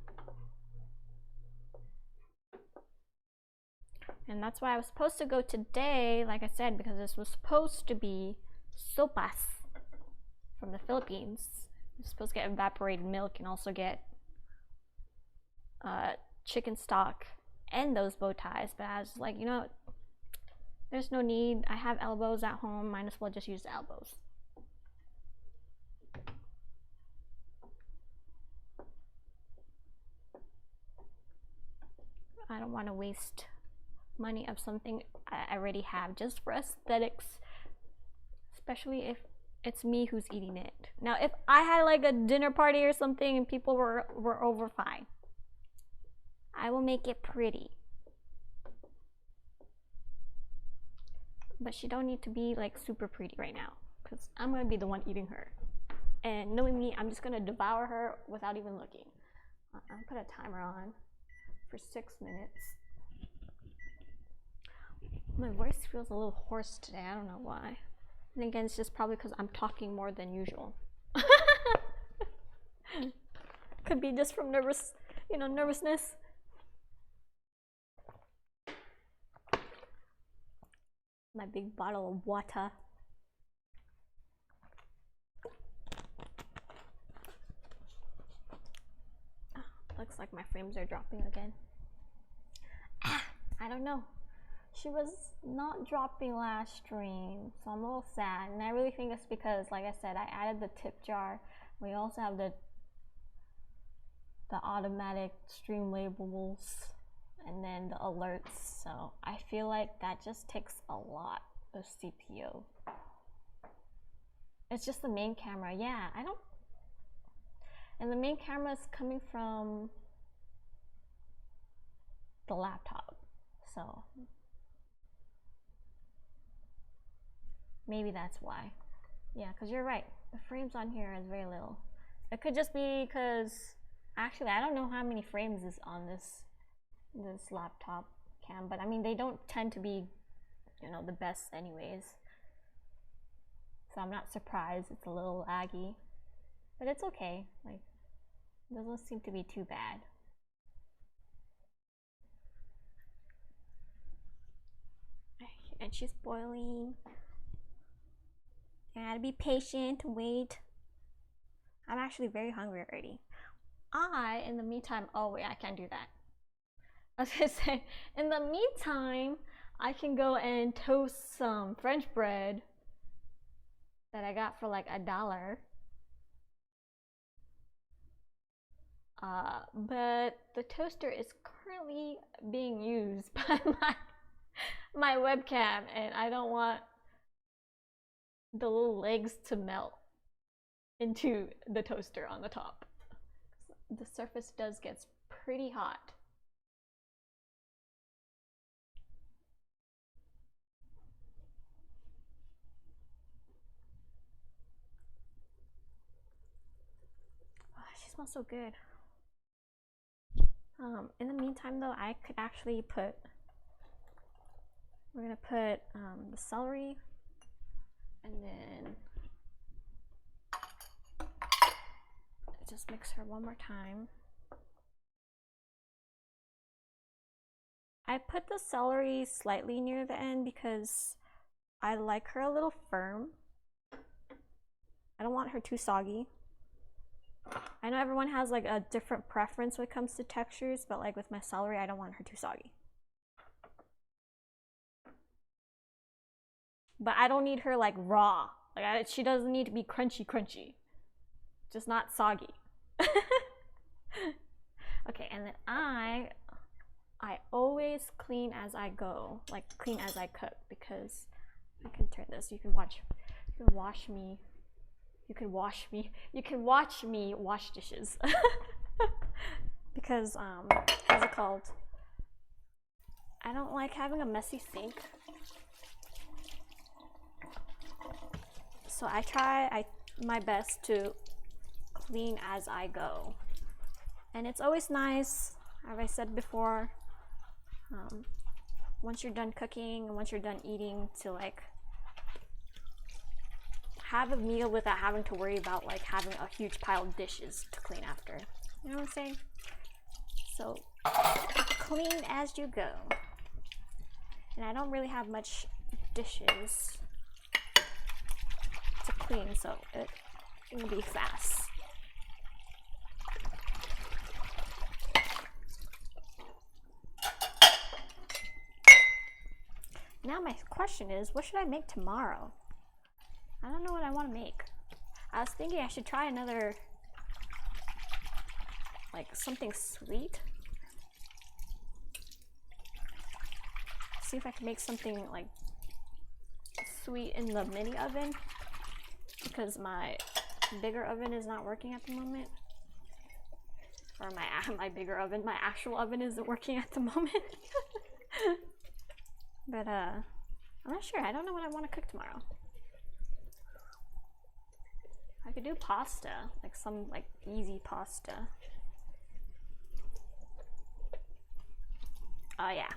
And that's why I was supposed to go today, like I said, because this was supposed to be sopas from the Philippines. You're supposed to get evaporated milk and also get chicken stock and those bow ties. But I was like, you know, there's no need. I have elbows at home. Might as well just use the elbows. I don't want to waste money of something I already have just for aesthetics, especially if it's me who's eating it. Now if I had like a dinner party or something and people were over, fine, I will make it pretty, but she don't need to be like super pretty right now because I'm gonna be the one eating her, and knowing me, I'm just gonna devour her without even looking. I'll put a timer on for 6 minutes. My voice feels a little hoarse today. I don't know why. And again, it's just probably because I'm talking more than usual. Could be just from nervousness. My big bottle of water. Looks like my frames are dropping again. I don't know. She was not dropping last stream, so I'm a little sad. And I really think it's because, like I said, I added the tip jar. We also have the automatic stream labels and then the alerts. So I feel like that just takes a lot of CPU. It's just the main camera. Yeah, I don't. And the main camera is coming from the laptop, so maybe that's why. Yeah, because you're right, the frames on here is very little. It could just be because actually I don't know how many frames is on this laptop cam, but I mean they don't tend to be, you know, the best anyways, so I'm not surprised it's a little laggy, but it's okay. Like, it doesn't seem to be too bad. And she's boiling. You gotta be patient, wait. I'm actually very hungry already. In the meantime, oh wait, I can't do that. I was gonna say, in the meantime, I can go and toast some French bread that I got for like $1. But the toaster is currently being used by my webcam, and I don't want the little legs to melt into the toaster on the top. The surface does get pretty hot. Oh, she smells so good. In the meantime though, I could actually we're gonna put the celery, and then just mix her one more time. I put the celery slightly near the end because I like her a little firm. I don't want her too soggy. I know everyone has like a different preference when it comes to textures, but like with my celery, I don't want her too soggy. But I don't need her like raw. Like she doesn't need to be crunchy, just not soggy. Okay, and then I always clean as I go, like clean as I cook, because I can turn this. You can wash me you can watch me wash dishes. Because what's it called? I don't like having a messy sink. So I try my best to clean as I go. And it's always nice, as I said before, once you're done cooking and once you're done eating, to like have a meal without having to worry about like having a huge pile of dishes to clean after. You know what I'm saying? So clean as you go. And I don't really have much dishes to clean, so it will be fast. Now my question is, what should I make tomorrow? I don't know what I want to make. I was thinking I should try another, like something sweet. See if I can make something like sweet in the mini oven, because my bigger oven is not working at the moment. Or my bigger oven, my actual oven isn't working at the moment. But I'm not sure. I don't know what I want to cook tomorrow. I could do pasta, like some like easy pasta. Oh yeah,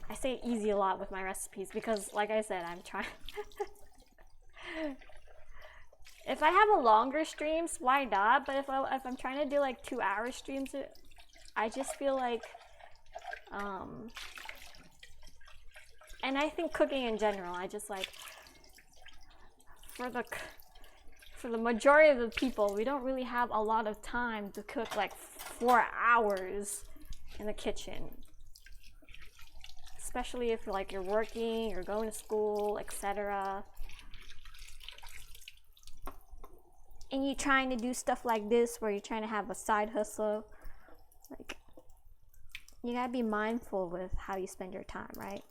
I say easy a lot with my recipes because, like I said, I'm trying. If I have a longer streams, why not? But if I'm trying to do like 2-hour streams, I just feel like, and I think cooking in general, I just like, for the majority of the people, we don't really have a lot of time to cook like 4 hours in the kitchen. Especially if like you're working, you're going to school, etc. And you're trying to do stuff like this where you're trying to have a side hustle. Like, you gotta be mindful with how you spend your time, right?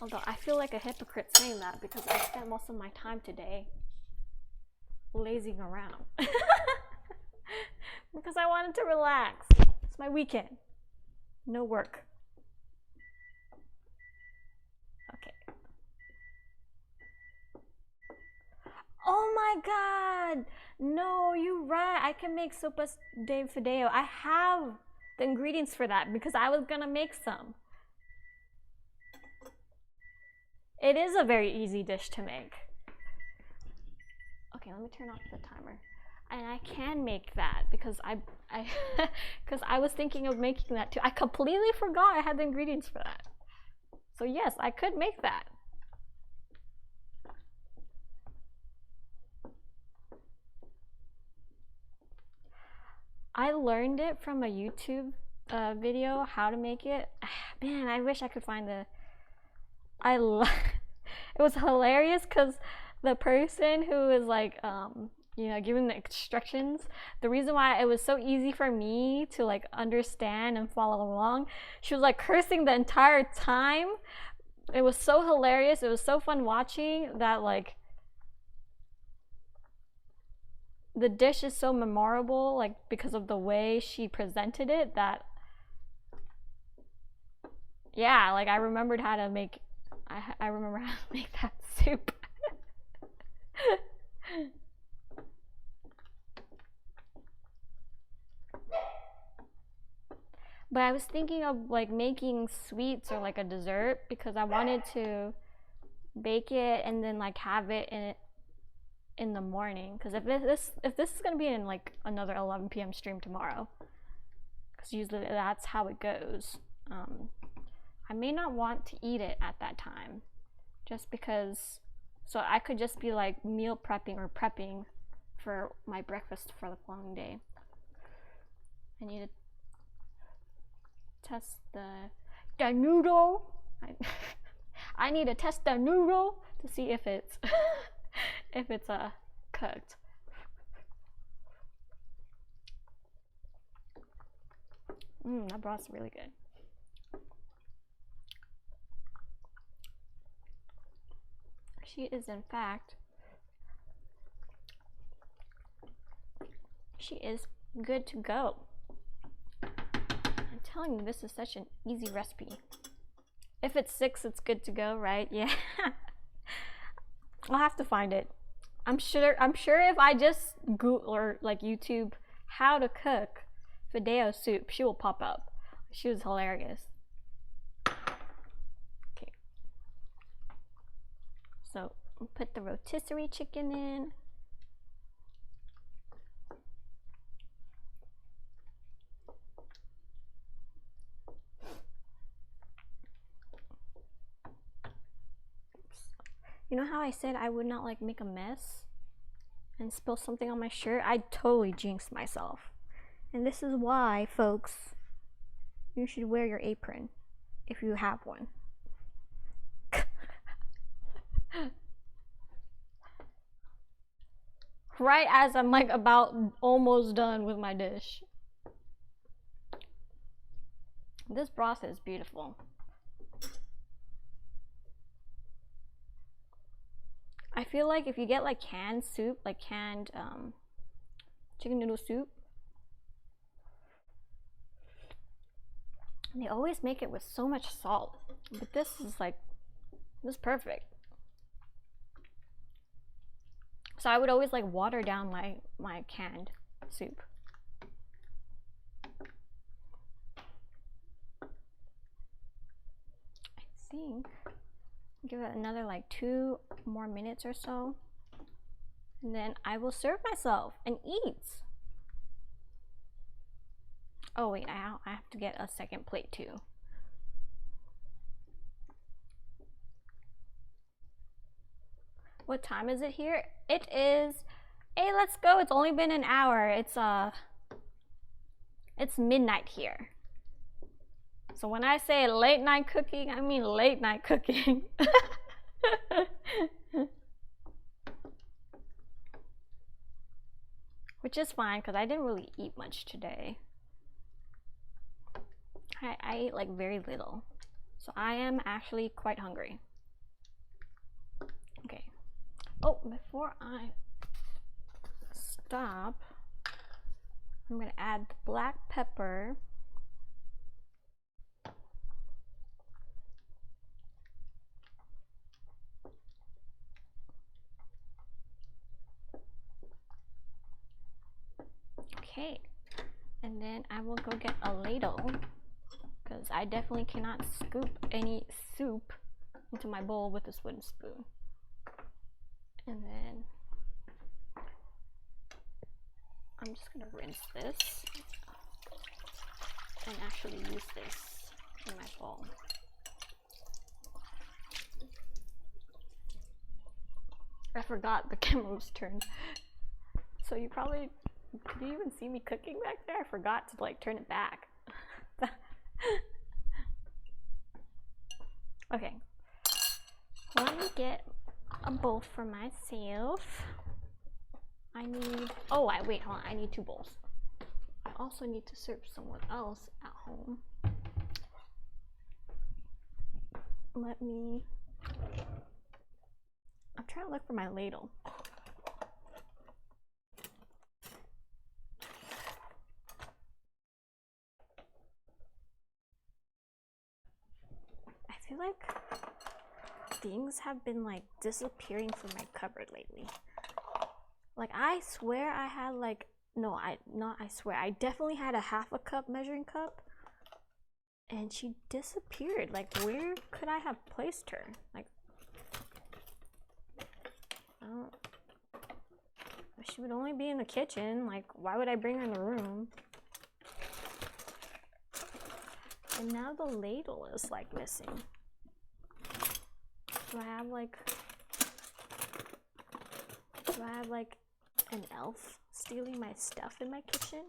Although I feel like a hypocrite saying that because I spent most of my time today lazing around. Because I wanted to relax. It's my weekend. No work. Okay. Oh my god! No, you're right. I can make sopas de fideo. I have the ingredients for that because I was gonna make some. It is a very easy dish to make. Okay, let me turn off the timer. And I can make that because because I was thinking of making that too. I completely forgot I had the ingredients for that. So yes, I could make that. I learned it from a YouTube video, how to make it. Man, I wish I could find the... It was hilarious because the person who was like, you know, giving the instructions, the reason why it was so easy for me to like understand and follow along, she was like cursing the entire time. It was so hilarious. It was so fun watching that, like, the dish is so memorable, like, because of the way she presented it, that, yeah, like, I remembered how to make, I remember how to make that soup. But I was thinking of like making sweets or like a dessert because I wanted to bake it and then like have it in the morning. Because if this is gonna be in like another 11 p.m. stream tomorrow, because usually that's how it goes. I may not want to eat it at that time, just because. So I could just be like meal prepping or prepping for my breakfast for the following day. I need to test the noodle. I need to test the noodle to see if it's if it's cooked. That broth's really good. She is in fact she is good to go. I'm telling you, this is such an easy recipe. If it's 6, it's good to go, right? Yeah. I'll have to find it. I'm sure if I just Google or like YouTube how to cook fideo soup, she will pop up. She was hilarious. Okay. So we'll put the rotisserie chicken in. You know how I said I would not like make a mess and spill something on my shirt? I totally jinxed myself. And this is why, folks, you should wear your apron if you have one. Right as I'm like about almost done with my dish. This broth is beautiful. I feel like if you get like canned soup, like canned chicken noodle soup, they always make it with so much salt. But this is like, this is perfect. So I would always like water down my canned soup. I think give it another like 2 more minutes or so, and then I will serve myself and eat. Oh wait, I have to get a second plate too. What time is it here? It is, hey, let's go. It's only been an hour. It's midnight here. So when I say late night cooking, I mean late night cooking. Which is fine because I didn't really eat much today. I ate like very little. So I am actually quite hungry. Okay. Oh, before I stop, I'm gonna add the black pepper. Okay, and then I will go get a ladle because I definitely cannot scoop any soup into my bowl with this wooden spoon. And then I'm just gonna rinse this and actually use this in my bowl. I forgot the camera was turned. So you probably, did you even see me cooking back there? I forgot to like turn it back. Okay, let me get a bowl for myself. I need, oh, wait, hold on, I need 2 bowls. I also need to serve someone else at home. Let me, I'm trying to look for my ladle. I feel like things have been like disappearing from my cupboard lately. Like I swear I had like, no, I swear, I definitely had a half a cup measuring cup and she disappeared. Like where could I have placed her? Like, I don't, she would only be in the kitchen. Like why would I bring her in the room? And now the ladle is like missing. Do I have like an elf stealing my stuff in my kitchen?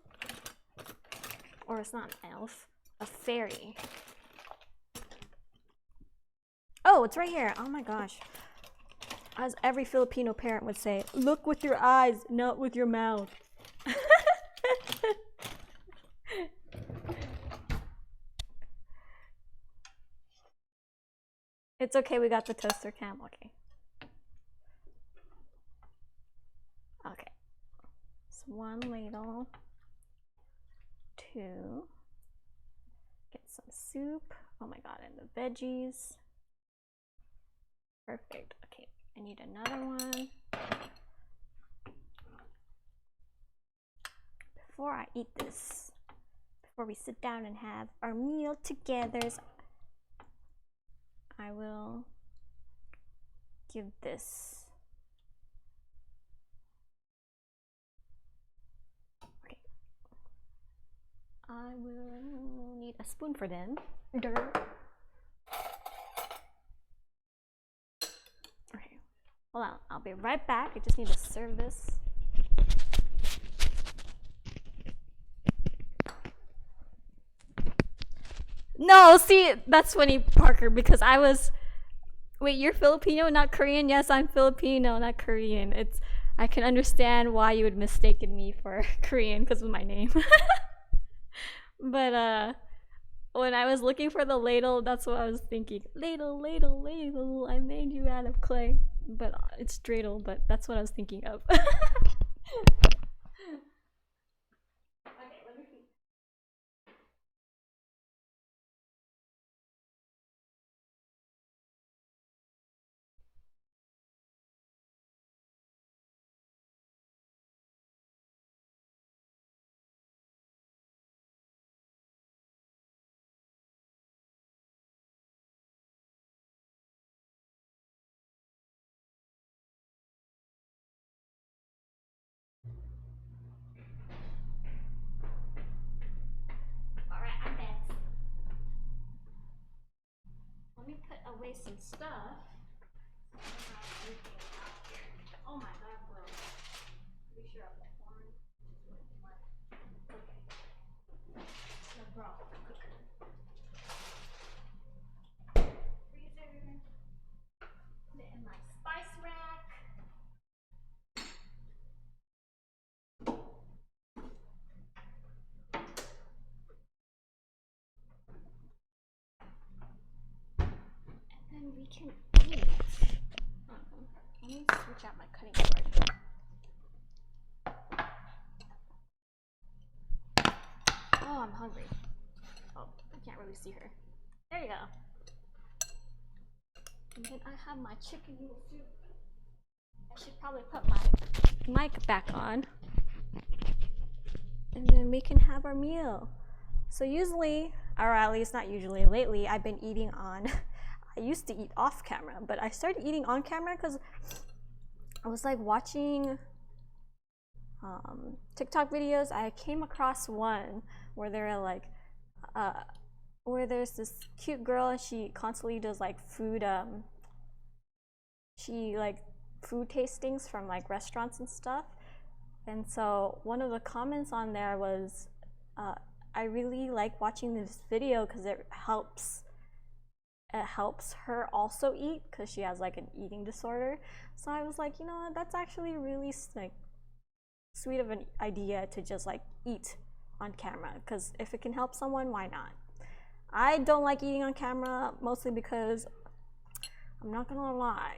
Or it's not an elf, a fairy. Oh, it's right here. Oh my gosh. As every Filipino parent would say, look with your eyes, not with your mouth. It's okay, we got the toaster cam. Okay. Okay. So 1 ladle. 2. Get some soup. Oh my god, and the veggies. Perfect. Okay, I need another one. Before I eat this, before we sit down and have our meal together, I will give this. Okay. I will need a spoon for them. Okay. Hold on, I'll be right back. I just need to serve this. No, see, that's funny, Parker, because I was. Wait, you're Filipino, not Korean? Yes, I'm Filipino, not Korean. I can understand why you would mistaken me for Korean because of my name. But when I was looking for the ladle, that's what I was thinking. Ladle, ladle, ladle. I made you out of clay, but it's dreidel. But that's what I was thinking of. Let me put away some stuff. Oh my god, bro. Pretty sure I've got corn. Okay. The broth cooker. Freezer. Put it in my spice rack. And we can eat. Let me switch out my cutting board. Oh, I'm hungry. Oh, I can't really see her. There you go. And then I have my chicken noodle soup. I should probably put my mic back on. And then we can have our meal. So usually, or at least not usually, lately I've been eating on, I used to eat off camera, but I started eating on camera because I was like watching TikTok videos. I came across one where they're like, where there's this cute girl and she constantly does like food, food tastings from like restaurants and stuff. And so one of the comments on there was, I really like watching this video because it helps her also eat because she has like an eating disorder. So I was like, you know what, that's actually really like sweet of an idea to just like eat on camera, because if it can help someone, why not? I don't like eating on camera mostly because I'm not gonna lie,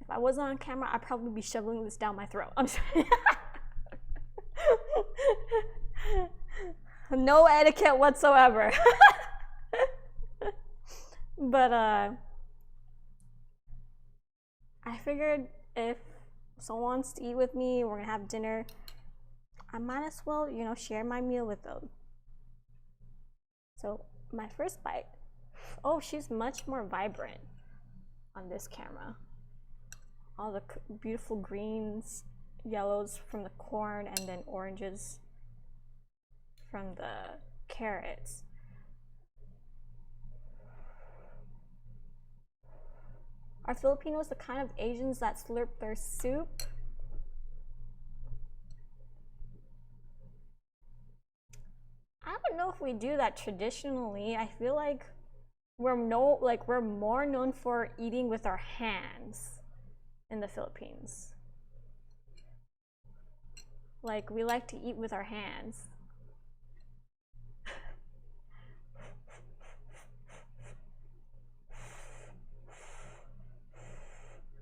if I wasn't on camera, I'd probably be shoveling this down my throat. I'm sorry. No etiquette whatsoever. But I figured if someone wants to eat with me, we're gonna have dinner, I might as well, you know, share my meal with them. So my first bite, oh, she's much more vibrant on this camera. All the beautiful greens, yellows from the corn, and then oranges from the carrots. Are Filipinos the kind of Asians that slurp their soup? I don't know if we do that traditionally. I feel like we're more known for eating with our hands in the Philippines. Like, we like to eat with our hands.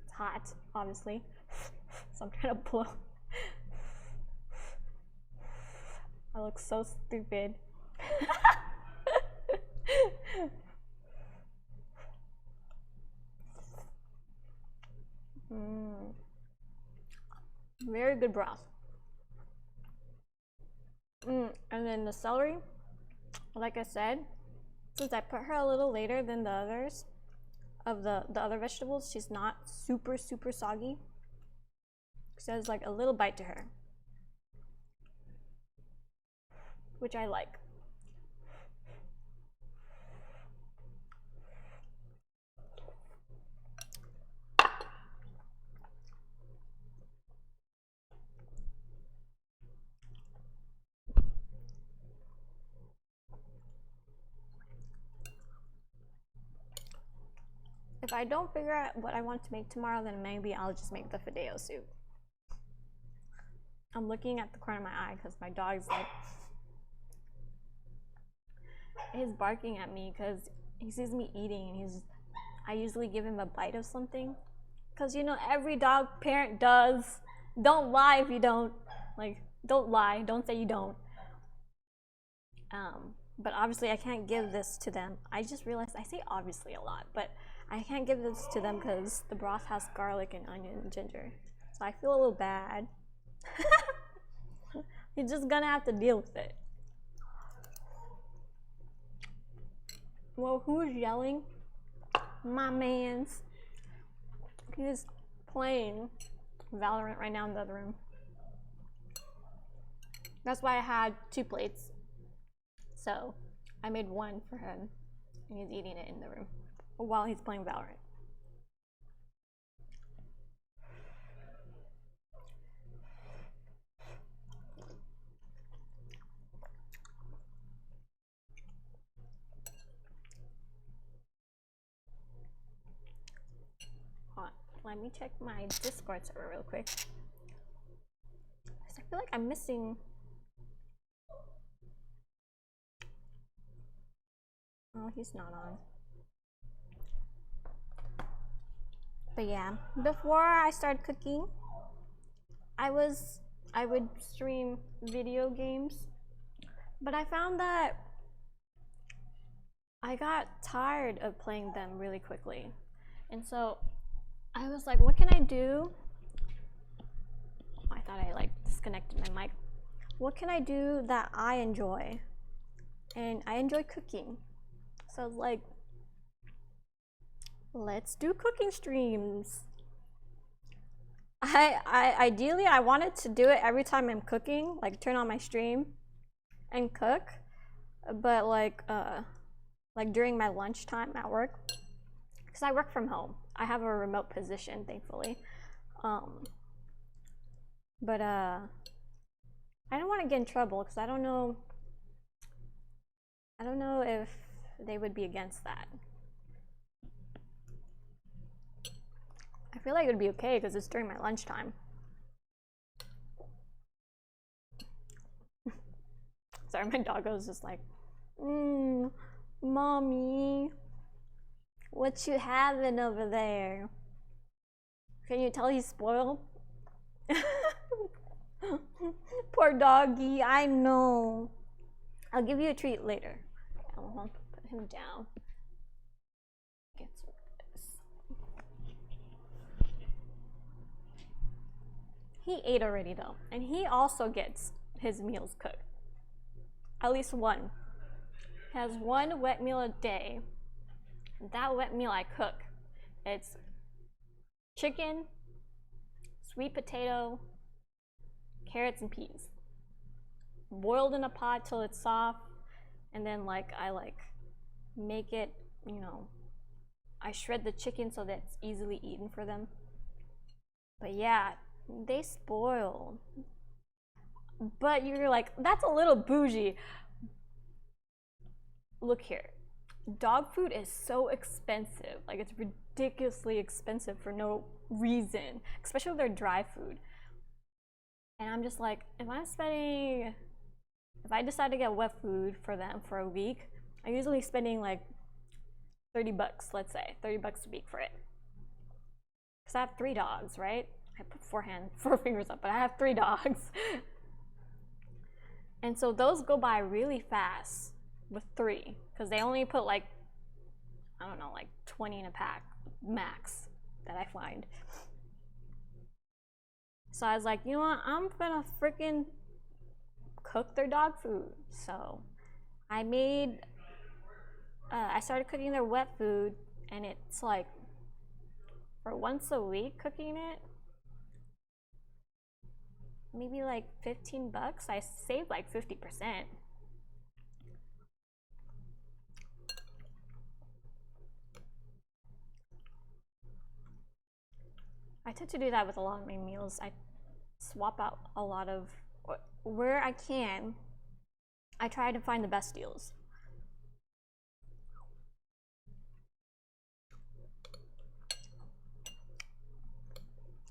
It's hot, obviously, so I'm trying to blow. looks so stupid. Very good broth. And then the celery, like I said, since I put her a little later than the others of the other vegetables, she's not super soggy. She has like a little bite to her, which I like. If I don't figure out what I want to make tomorrow, then maybe I'll just make the fideo soup. I'm looking at the corner of my eye because my dog's like, he's barking at me because he sees me eating, and I usually give him a bite of something. Because, you know, every dog parent does. Don't lie if you don't. Like, don't lie. Don't say you don't. But obviously I can't give this to them. I just realized I say obviously a lot, but I can't give this to them because the broth has garlic and onion and ginger. So I feel a little bad. You're just gonna have to deal with it. Well, who's yelling? My man's. He's playing Valorant right now in the other room. That's why I had 2 plates. So I made one for him, and he's eating it in the room while he's playing Valorant. Hold on, let me check my Discord server real quick. I feel like I'm missing. Oh, he's not on. But yeah, before I started cooking, I would stream video games, but I found that I got tired of playing them really quickly. And so I was like, what can I do? I thought I like disconnected my mic. What can I do that I enjoy? And I enjoy cooking. So I was like, let's do cooking streams. Ideally I wanted to do it every time I'm cooking, like turn on my stream and cook, but like during my lunchtime at work, because I work from home. I have a remote position, thankfully. But I don't want to get in trouble because I don't know if they would be against that. I feel like it would be okay because it's during my lunchtime. Sorry, my doggo's just like, mommy, what you having over there? Can you tell he's spoiled? Poor doggy, I know. I'll give you a treat later. I'll put him down. Get some of this. He ate already though, and he also gets his meals cooked. At least one. He has one wet meal a day. That wet meal I cook. It's chicken, sweet potato, carrots and peas. Boiled in a pot till it's soft, and then I make it, you know, I shred the chicken so that it's easily eaten for them. But yeah, they spoil. But you're like, that's a little bougie. Look here, dog food is so expensive. Like, it's ridiculously expensive for no reason, especially with their dry food. And I'm just like, if I decide to get wet food for them for a week, I'm usually spending like 30 bucks, let's say, 30 bucks a week for it. Because I have 3 dogs, right? I put 4 fingers up, but I have 3 dogs. And so those go by really fast with 3, because they only put like, I don't know, like 20 in a pack max that I find. So I was like, you know what, I'm gonna freaking cook their dog food. So I made, I started cooking their wet food, and it's like, for once a week cooking it, maybe like 15 bucks. I saved like 50%. I tend to do that with a lot of my meals. I swap out a lot of, where I can, I try to find the best deals.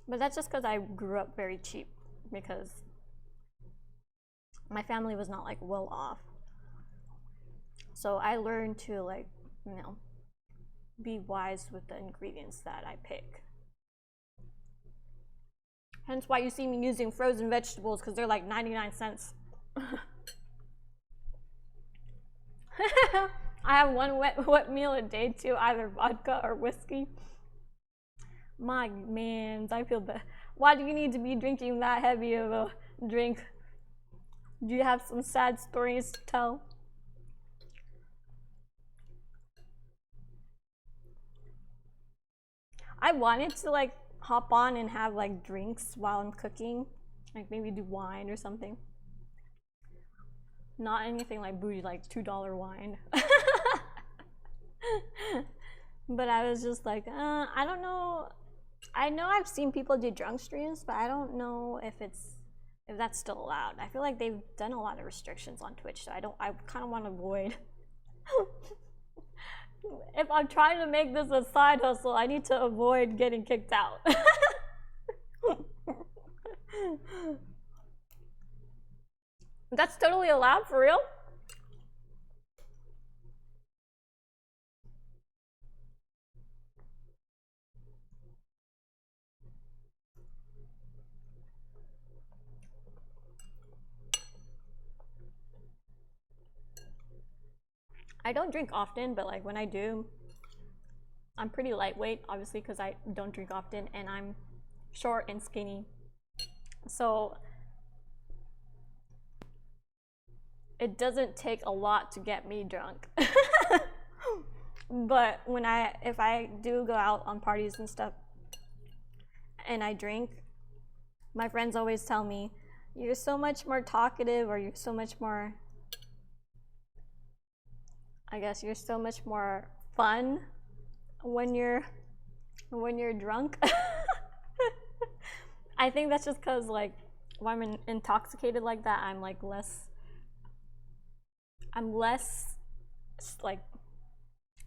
But that's just because I grew up very cheap, because my family was not like well off. So I learned to, like, you know, be wise with the ingredients that I pick. Hence why you see me using frozen vegetables, because they're like 99 cents. I have one wet meal a day too, either vodka or whiskey. My mans, I feel bad. Why do you need to be drinking that heavy of a drink? Do you have some sad stories to tell? I wanted to like hop on and have like drinks while I'm cooking, like maybe do wine or something. Not anything like bougie, like $2 wine. But I was just like, I don't know. I know I've seen people do drunk streams, but I don't know if that's still allowed. I feel like they've done a lot of restrictions on Twitch, so I kind of want to avoid. If I'm trying to make this a side hustle, I need to avoid getting kicked out. That's totally allowed, for real? I don't drink often, but like when I do, I'm pretty lightweight, obviously, because I don't drink often, and I'm short and skinny. So it doesn't take a lot to get me drunk. But if I do go out on parties and stuff and I drink, my friends always tell me, you're so much more talkative, or you're so much more, I guess you're so much more fun when you're drunk. I think that's just because like when I'm intoxicated like that, I'm less like,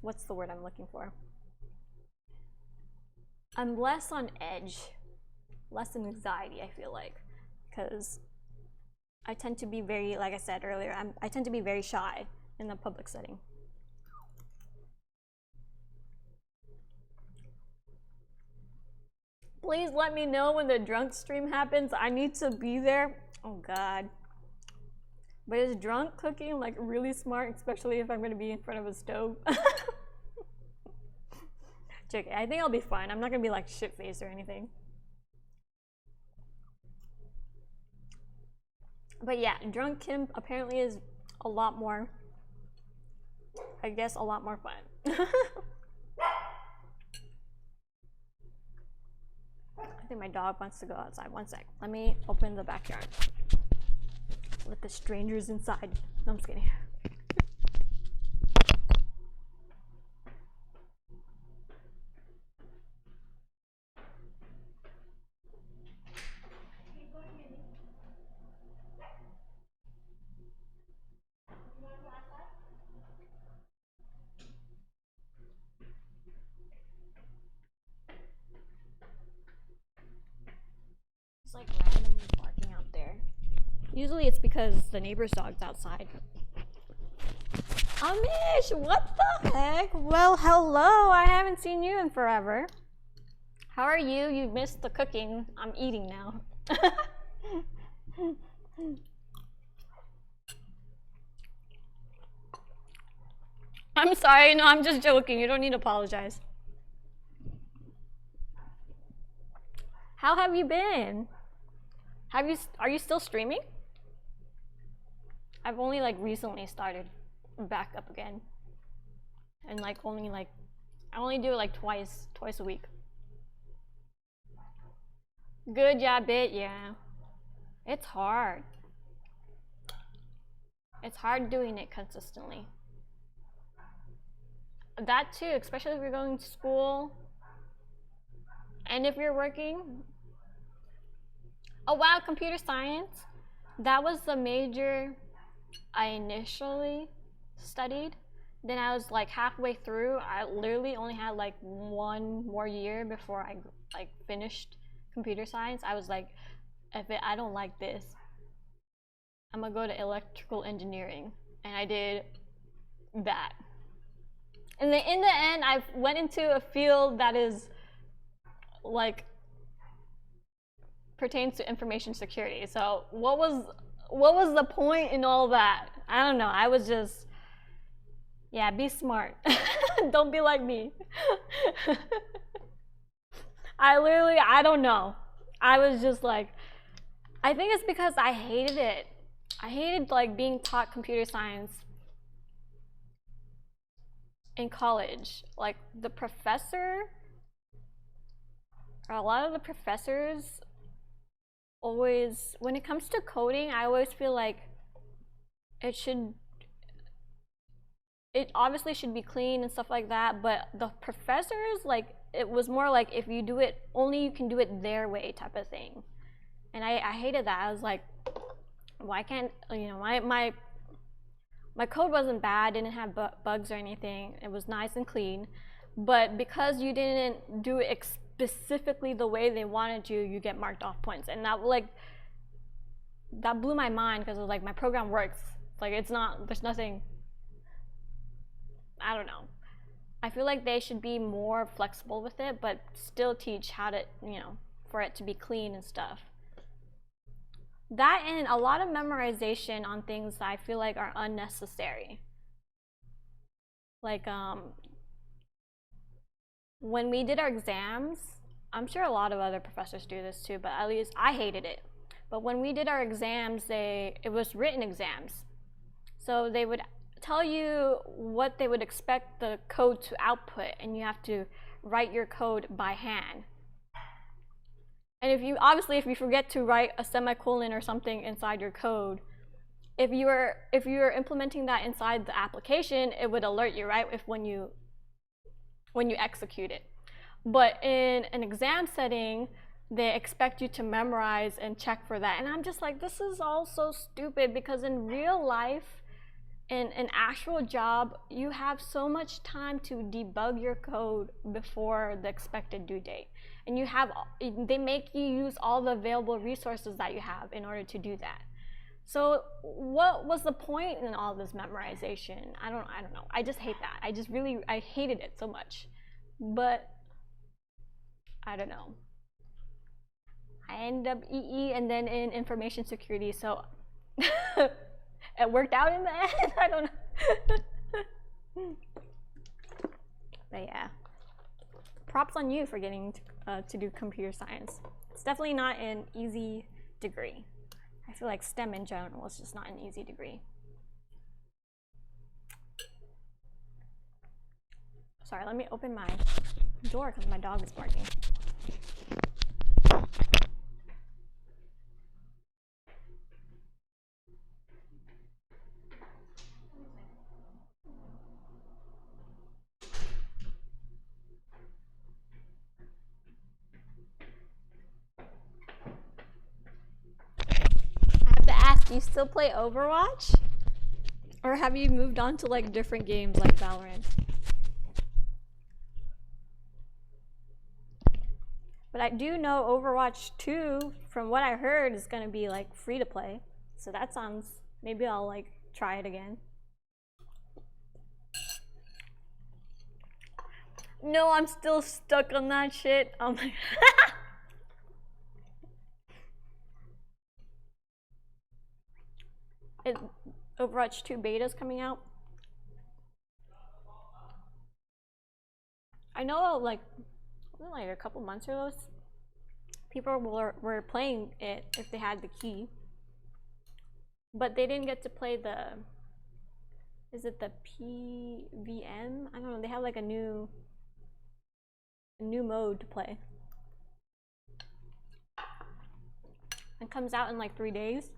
what's the word I'm looking for? I'm less on edge, less in anxiety, I feel like, because I tend to be very, like I said earlier, I tend to be very shy in the public setting. Please let me know when the drunk stream happens. I need to be there. Oh God. But is drunk cooking like really smart, especially if I'm gonna be in front of a stove? JK, I think I'll be fine. I'm not gonna be like shit-faced or anything. But yeah, drunk Kim apparently is a lot more, I guess, a lot more fun. I think my dog wants to go outside. One sec. Let me open the backyard. Let the strangers inside. No, I'm just kidding. It's like randomly barking out there. Usually it's because the neighbor's dog's outside. Amish, what the heck? Well, hello. I haven't seen you in forever. How are you? You missed the cooking. I'm eating now. I'm sorry, no, I'm just joking. You don't need to apologize. How have you been? Are you still streaming? I've only like recently started back up again. And like I only do it like twice a week. Good job, bit, yeah. It's hard. It's hard doing it consistently. That too, especially if you're going to school and if you're working. Oh wow, computer science. That was the major I initially studied. Then I was like halfway through. I literally only had like 1 more year before I like finished computer science. I was like, I don't like this, I'm gonna go to electrical engineering, and I did that. And then in the end, I went into a field that is like pertains to information security. So what was the point in all that? I don't know. I was just, yeah, be smart. Don't be like me. I don't know. I was just like, I think it's because I hated it. I hated like being taught computer science in college. Like the professor, or a lot of the professors always, when it comes to coding, I always feel like it obviously should be clean and stuff like that, but the professors, like, it was more like if you do it, only you can do it their way type of thing. And I hated that. I was like, why can't, you know, my code wasn't bad, didn't have bugs or anything. It was nice and clean. But because you didn't do it specifically the way they wanted you get marked off points. And that, like, that blew my mind because it was like, my program works. Like, it's not, there's nothing, I don't know. I feel like they should be more flexible with it, but still teach how to, you know, for it to be clean and stuff. That and a lot of memorization on things that I feel like are unnecessary. Like, when we did our exams, I'm sure a lot of other professors do this too, but at least I hated it. But when we did our exams, it was written exams. So they would tell you what they would expect the code to output, and you have to write your code by hand. And if you forget to write a semicolon or something inside your code, if you were implementing that inside the application, it would alert you, right? When you execute it. But in an exam setting, they expect you to memorize and check for that. And I'm just like, this is all so stupid, because in real life, in an actual job, you have so much time to debug your code before the expected due date. And they make you use all the available resources that you have in order to do that. So what was the point in all this memorization? I don't know. I just hate that. I hated it so much. But I don't know. I ended up EE and then in information security, so it worked out in the end. I don't know. But yeah, props on you for getting to do computer science. It's definitely not an easy degree. I feel like STEM in general is just not an easy degree. Sorry, let me open my door because my dog is barking. Do you still play Overwatch? Or have you moved on to like different games like Valorant? But I do know Overwatch 2, from what I heard, is gonna be like free to play. So that sounds, maybe I'll like try it again. No, I'm still stuck on that shit. Oh my Overwatch 2 beta's coming out. I know like a couple months ago, people were playing it if they had the key, but they didn't get to play the, is it the PVM? I don't know, they have like a new mode to play. It comes out in like 3 days.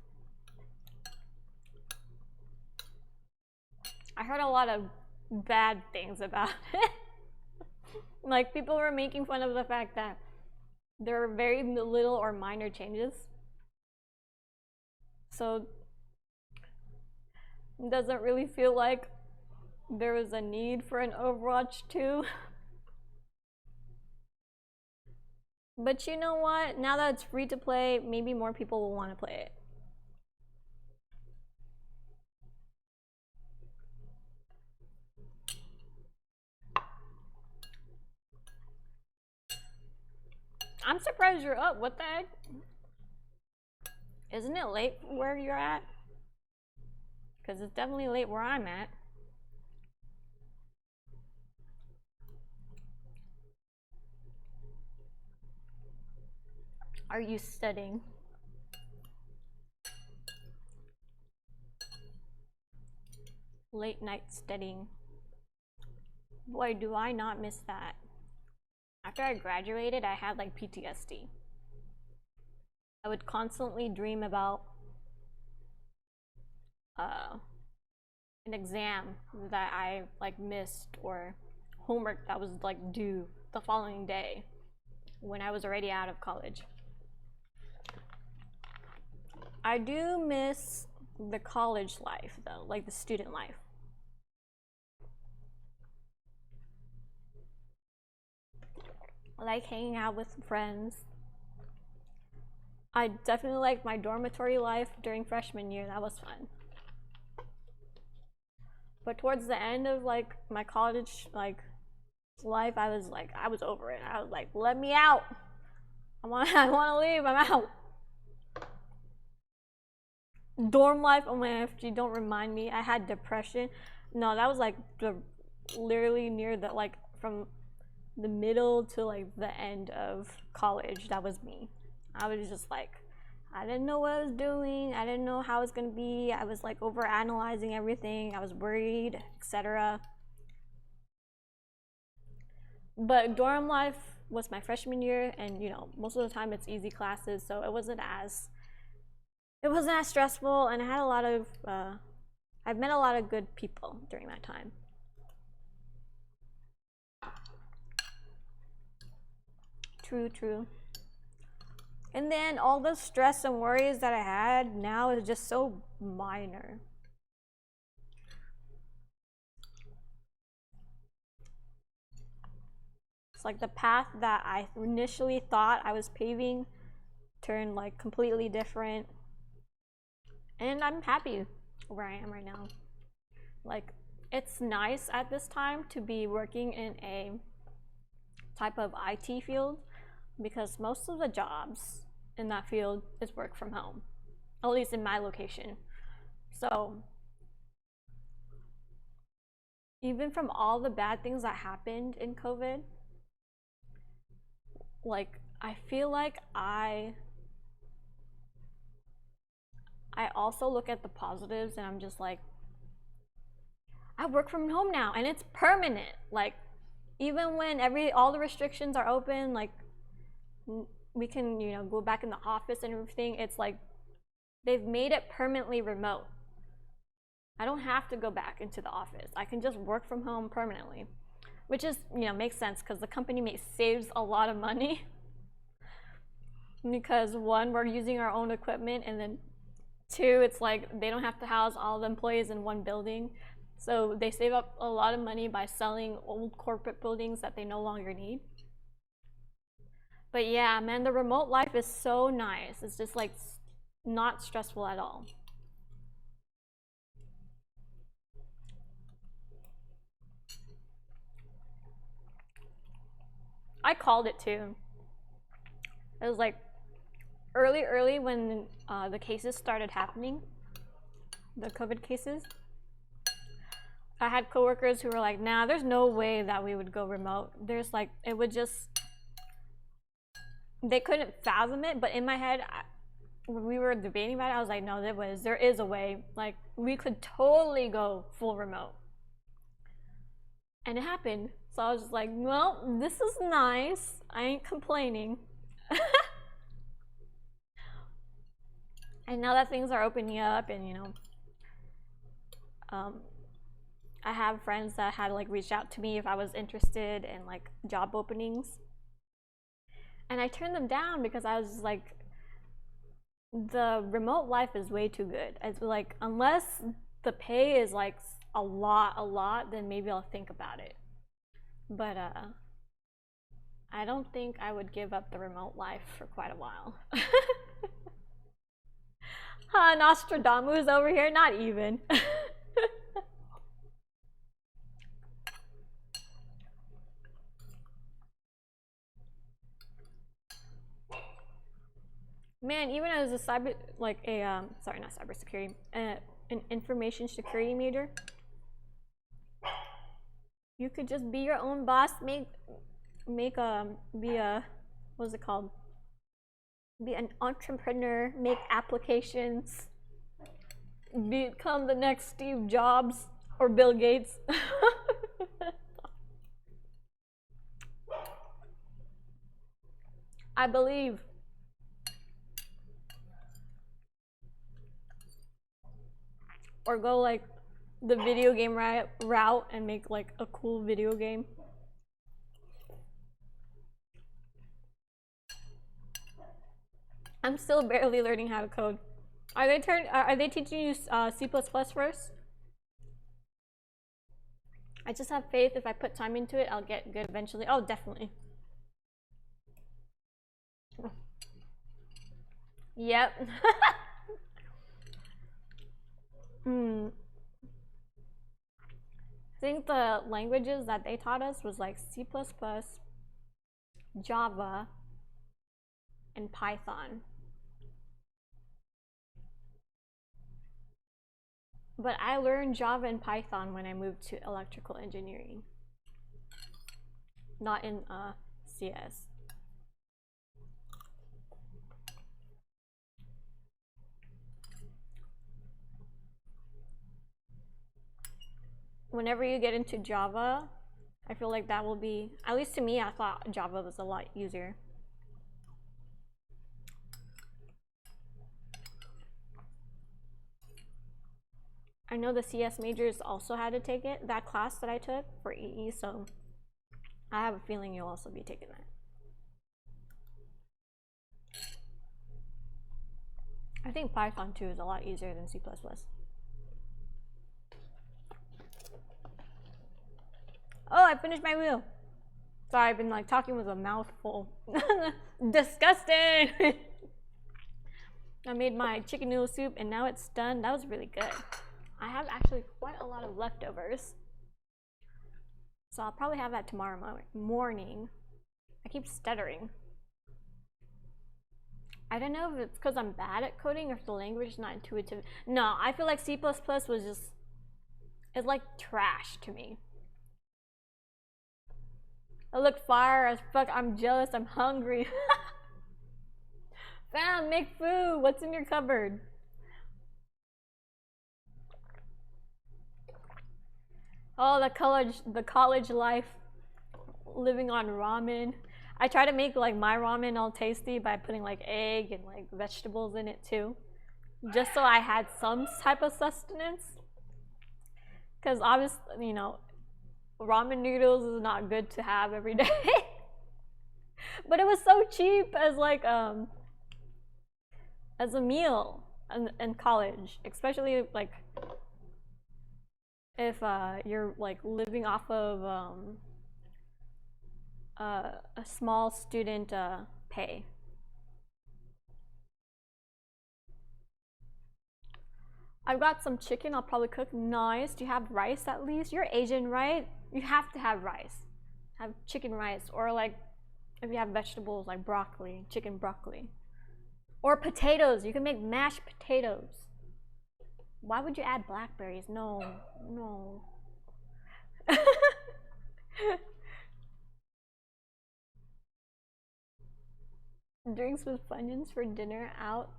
I heard a lot of bad things about it. Like, people were making fun of the fact that there are very little or minor changes. So it doesn't really feel like there was a need for an Overwatch 2. But you know what? Now that it's free to play, maybe more people will want to play it. I'm surprised you're up. What the heck? Isn't it late where you're at? Because it's definitely late where I'm at. Are you studying? Late night studying. Boy, do I not miss that. After I graduated, I had like PTSD. I would constantly dream about an exam that I like missed, or homework that was like due the following day when I was already out of college. I do miss the college life though, like the student life. I like hanging out with friends. I definitely liked my dormitory life during freshman year. That was fun. But towards the end of like my college life, I was over it. I was like, let me out. I want to leave. I'm out. Dorm life, oh my FG, don't remind me. I had depression. No, that was like literally near the, like, from the middle to like the end of college. That was me. I was just like, I didn't know what I was doing. I didn't know how it was gonna be. I was like over analyzing everything. I was worried, etc. But dorm life was my freshman year, and you know, most of the time it's easy classes, so it wasn't as stressful, and I had a lot of I've met a lot of good people during that time. True. And then all the stress and worries that I had now is just so minor. It's like the path that I initially thought I was paving turned like completely different. And I'm happy where I am right now. Like, it's nice at this time to be working in a type of IT field, because most of the jobs in that field is work from home, at least in my location. So even from all the bad things that happened in COVID, like, I feel like I also look at the positives, and I'm just like, I work from home now and it's permanent. Like, even when all the restrictions are open, like we can, you know, go back in the office and everything, it's like they've made it permanently remote. I don't have to go back into the office. I can just work from home permanently, which is, you know, makes sense because the company saves a lot of money. Because one, we're using our own equipment, and then two, it's like they don't have to house all the employees in one building. So they save up a lot of money by selling old corporate buildings that they no longer need. But yeah, man, the remote life is so nice. It's just like not stressful at all. I called it too. It was like early when the cases started happening, the COVID cases. I had coworkers who were like, nah, there's no way that we would go remote. There's like, it would just, they couldn't fathom it, but in my head, when we were debating about it, I was like, no, there is a way. Like, we could totally go full remote. And it happened. So I was just like, well, this is nice. I ain't complaining. And now that things are opening up and, you know, I have friends that had like reached out to me if I was interested in like job openings. And I turned them down because I was like, the remote life is way too good. It's like, unless the pay is like a lot, then maybe I'll think about it. But I don't think I would give up the remote life for quite a while. Nostradamus over here, not even. Man, even as a sorry, not cybersecurity, an information security major, you could just be your own boss, be what's it called? Be an entrepreneur, make applications, become the next Steve Jobs or Bill Gates. I believe. Or go like the video game route and make like a cool video game. I'm still barely learning how to code. Are they teaching you C++ first? I just have faith if I put time into it, I'll get good eventually. Oh, definitely. Yep. I think the languages that they taught us was like C++, Java, and Python. But I learned Java and Python when I moved to electrical engineering, not in CS. Whenever you get into Java, I feel like that will be, at least to me, I thought Java was a lot easier. I know the CS majors also had to take it, that class that I took for EE, so I have a feeling you'll also be taking that. I think Python too is a lot easier than C++. Oh, I finished my wheel. Sorry, I've been like talking with a mouthful. Disgusting! I made my chicken noodle soup and now it's done. That was really good. I have actually quite a lot of leftovers. So I'll probably have that tomorrow morning. I keep stuttering. I don't know if it's because I'm bad at coding or if the language is not intuitive. No, I feel like C++ was just, it's like trash to me. I look fire as fuck. I'm jealous. I'm hungry. Fam, make food. What's in your cupboard? Oh, the college life. Living on ramen. I try to make like my ramen all tasty by putting like egg and like vegetables in it too, just so I had some type of sustenance. Because obviously, you know, ramen noodles is not good to have every day. But it was so cheap as like as a meal in college, especially like if you're like living off of a small student pay. I've got some chicken I'll probably cook. Nice. Do you have rice at least? You're Asian, right? You have to have rice. Have chicken rice, or like if you have vegetables like broccoli, chicken broccoli. Or potatoes. You can make mashed potatoes. Why would you add blackberries? No, no. Drinks with Funyuns for dinner out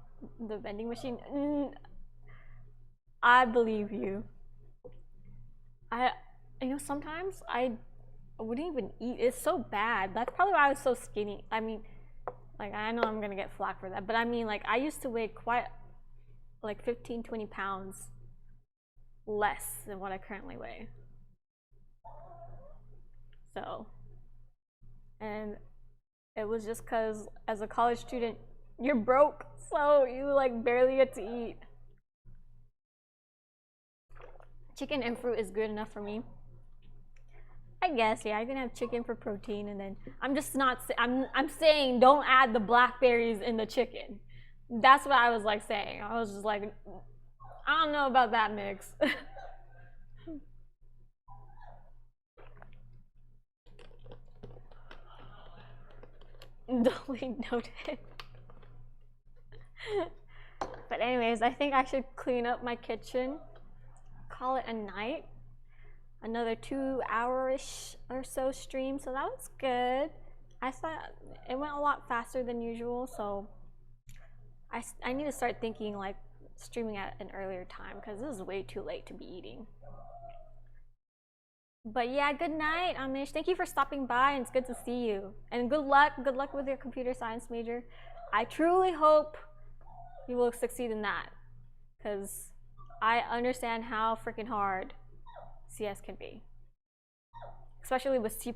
the vending machine. I believe you. Sometimes I wouldn't even eat. It's so bad. That's probably why I was so skinny. I mean, like, I know I'm gonna get flack for that, but I mean, like, I used to weigh quite like 15-20 pounds less than what I currently weigh. So, and it was just because as a college student, you're broke, so you like barely get to eat. Chicken and fruit is good enough for me. I guess, yeah, I can have chicken for protein, and then I'm just not, I'm saying don't add the blackberries in the chicken. That's what I was like saying. I was just like, I don't know about that mix. Duly noted. But anyways, I think I should clean up my kitchen, call it a night. Another 2-hour-ish or so stream, so that was good. I thought it went a lot faster than usual, so I need to start thinking like streaming at an earlier time because this is way too late to be eating. But yeah, good night, Amish. Thank you for stopping by, and it's good to see you. And good luck with your computer science major. I truly hope you will succeed in that, because I understand how freaking hard CS can be, especially with C++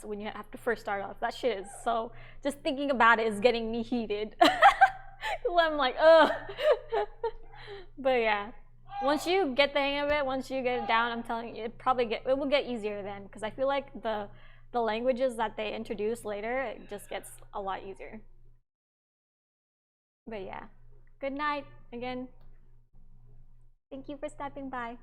when you have to first start off. That shit is so, just thinking about it is getting me heated. I'm like, ugh. But yeah, once you get the hang of it, once you get it down, I'm telling you, it will get easier then, because I feel like the languages that they introduce later, it just gets a lot easier. But yeah, good night again. Thank you for stopping by.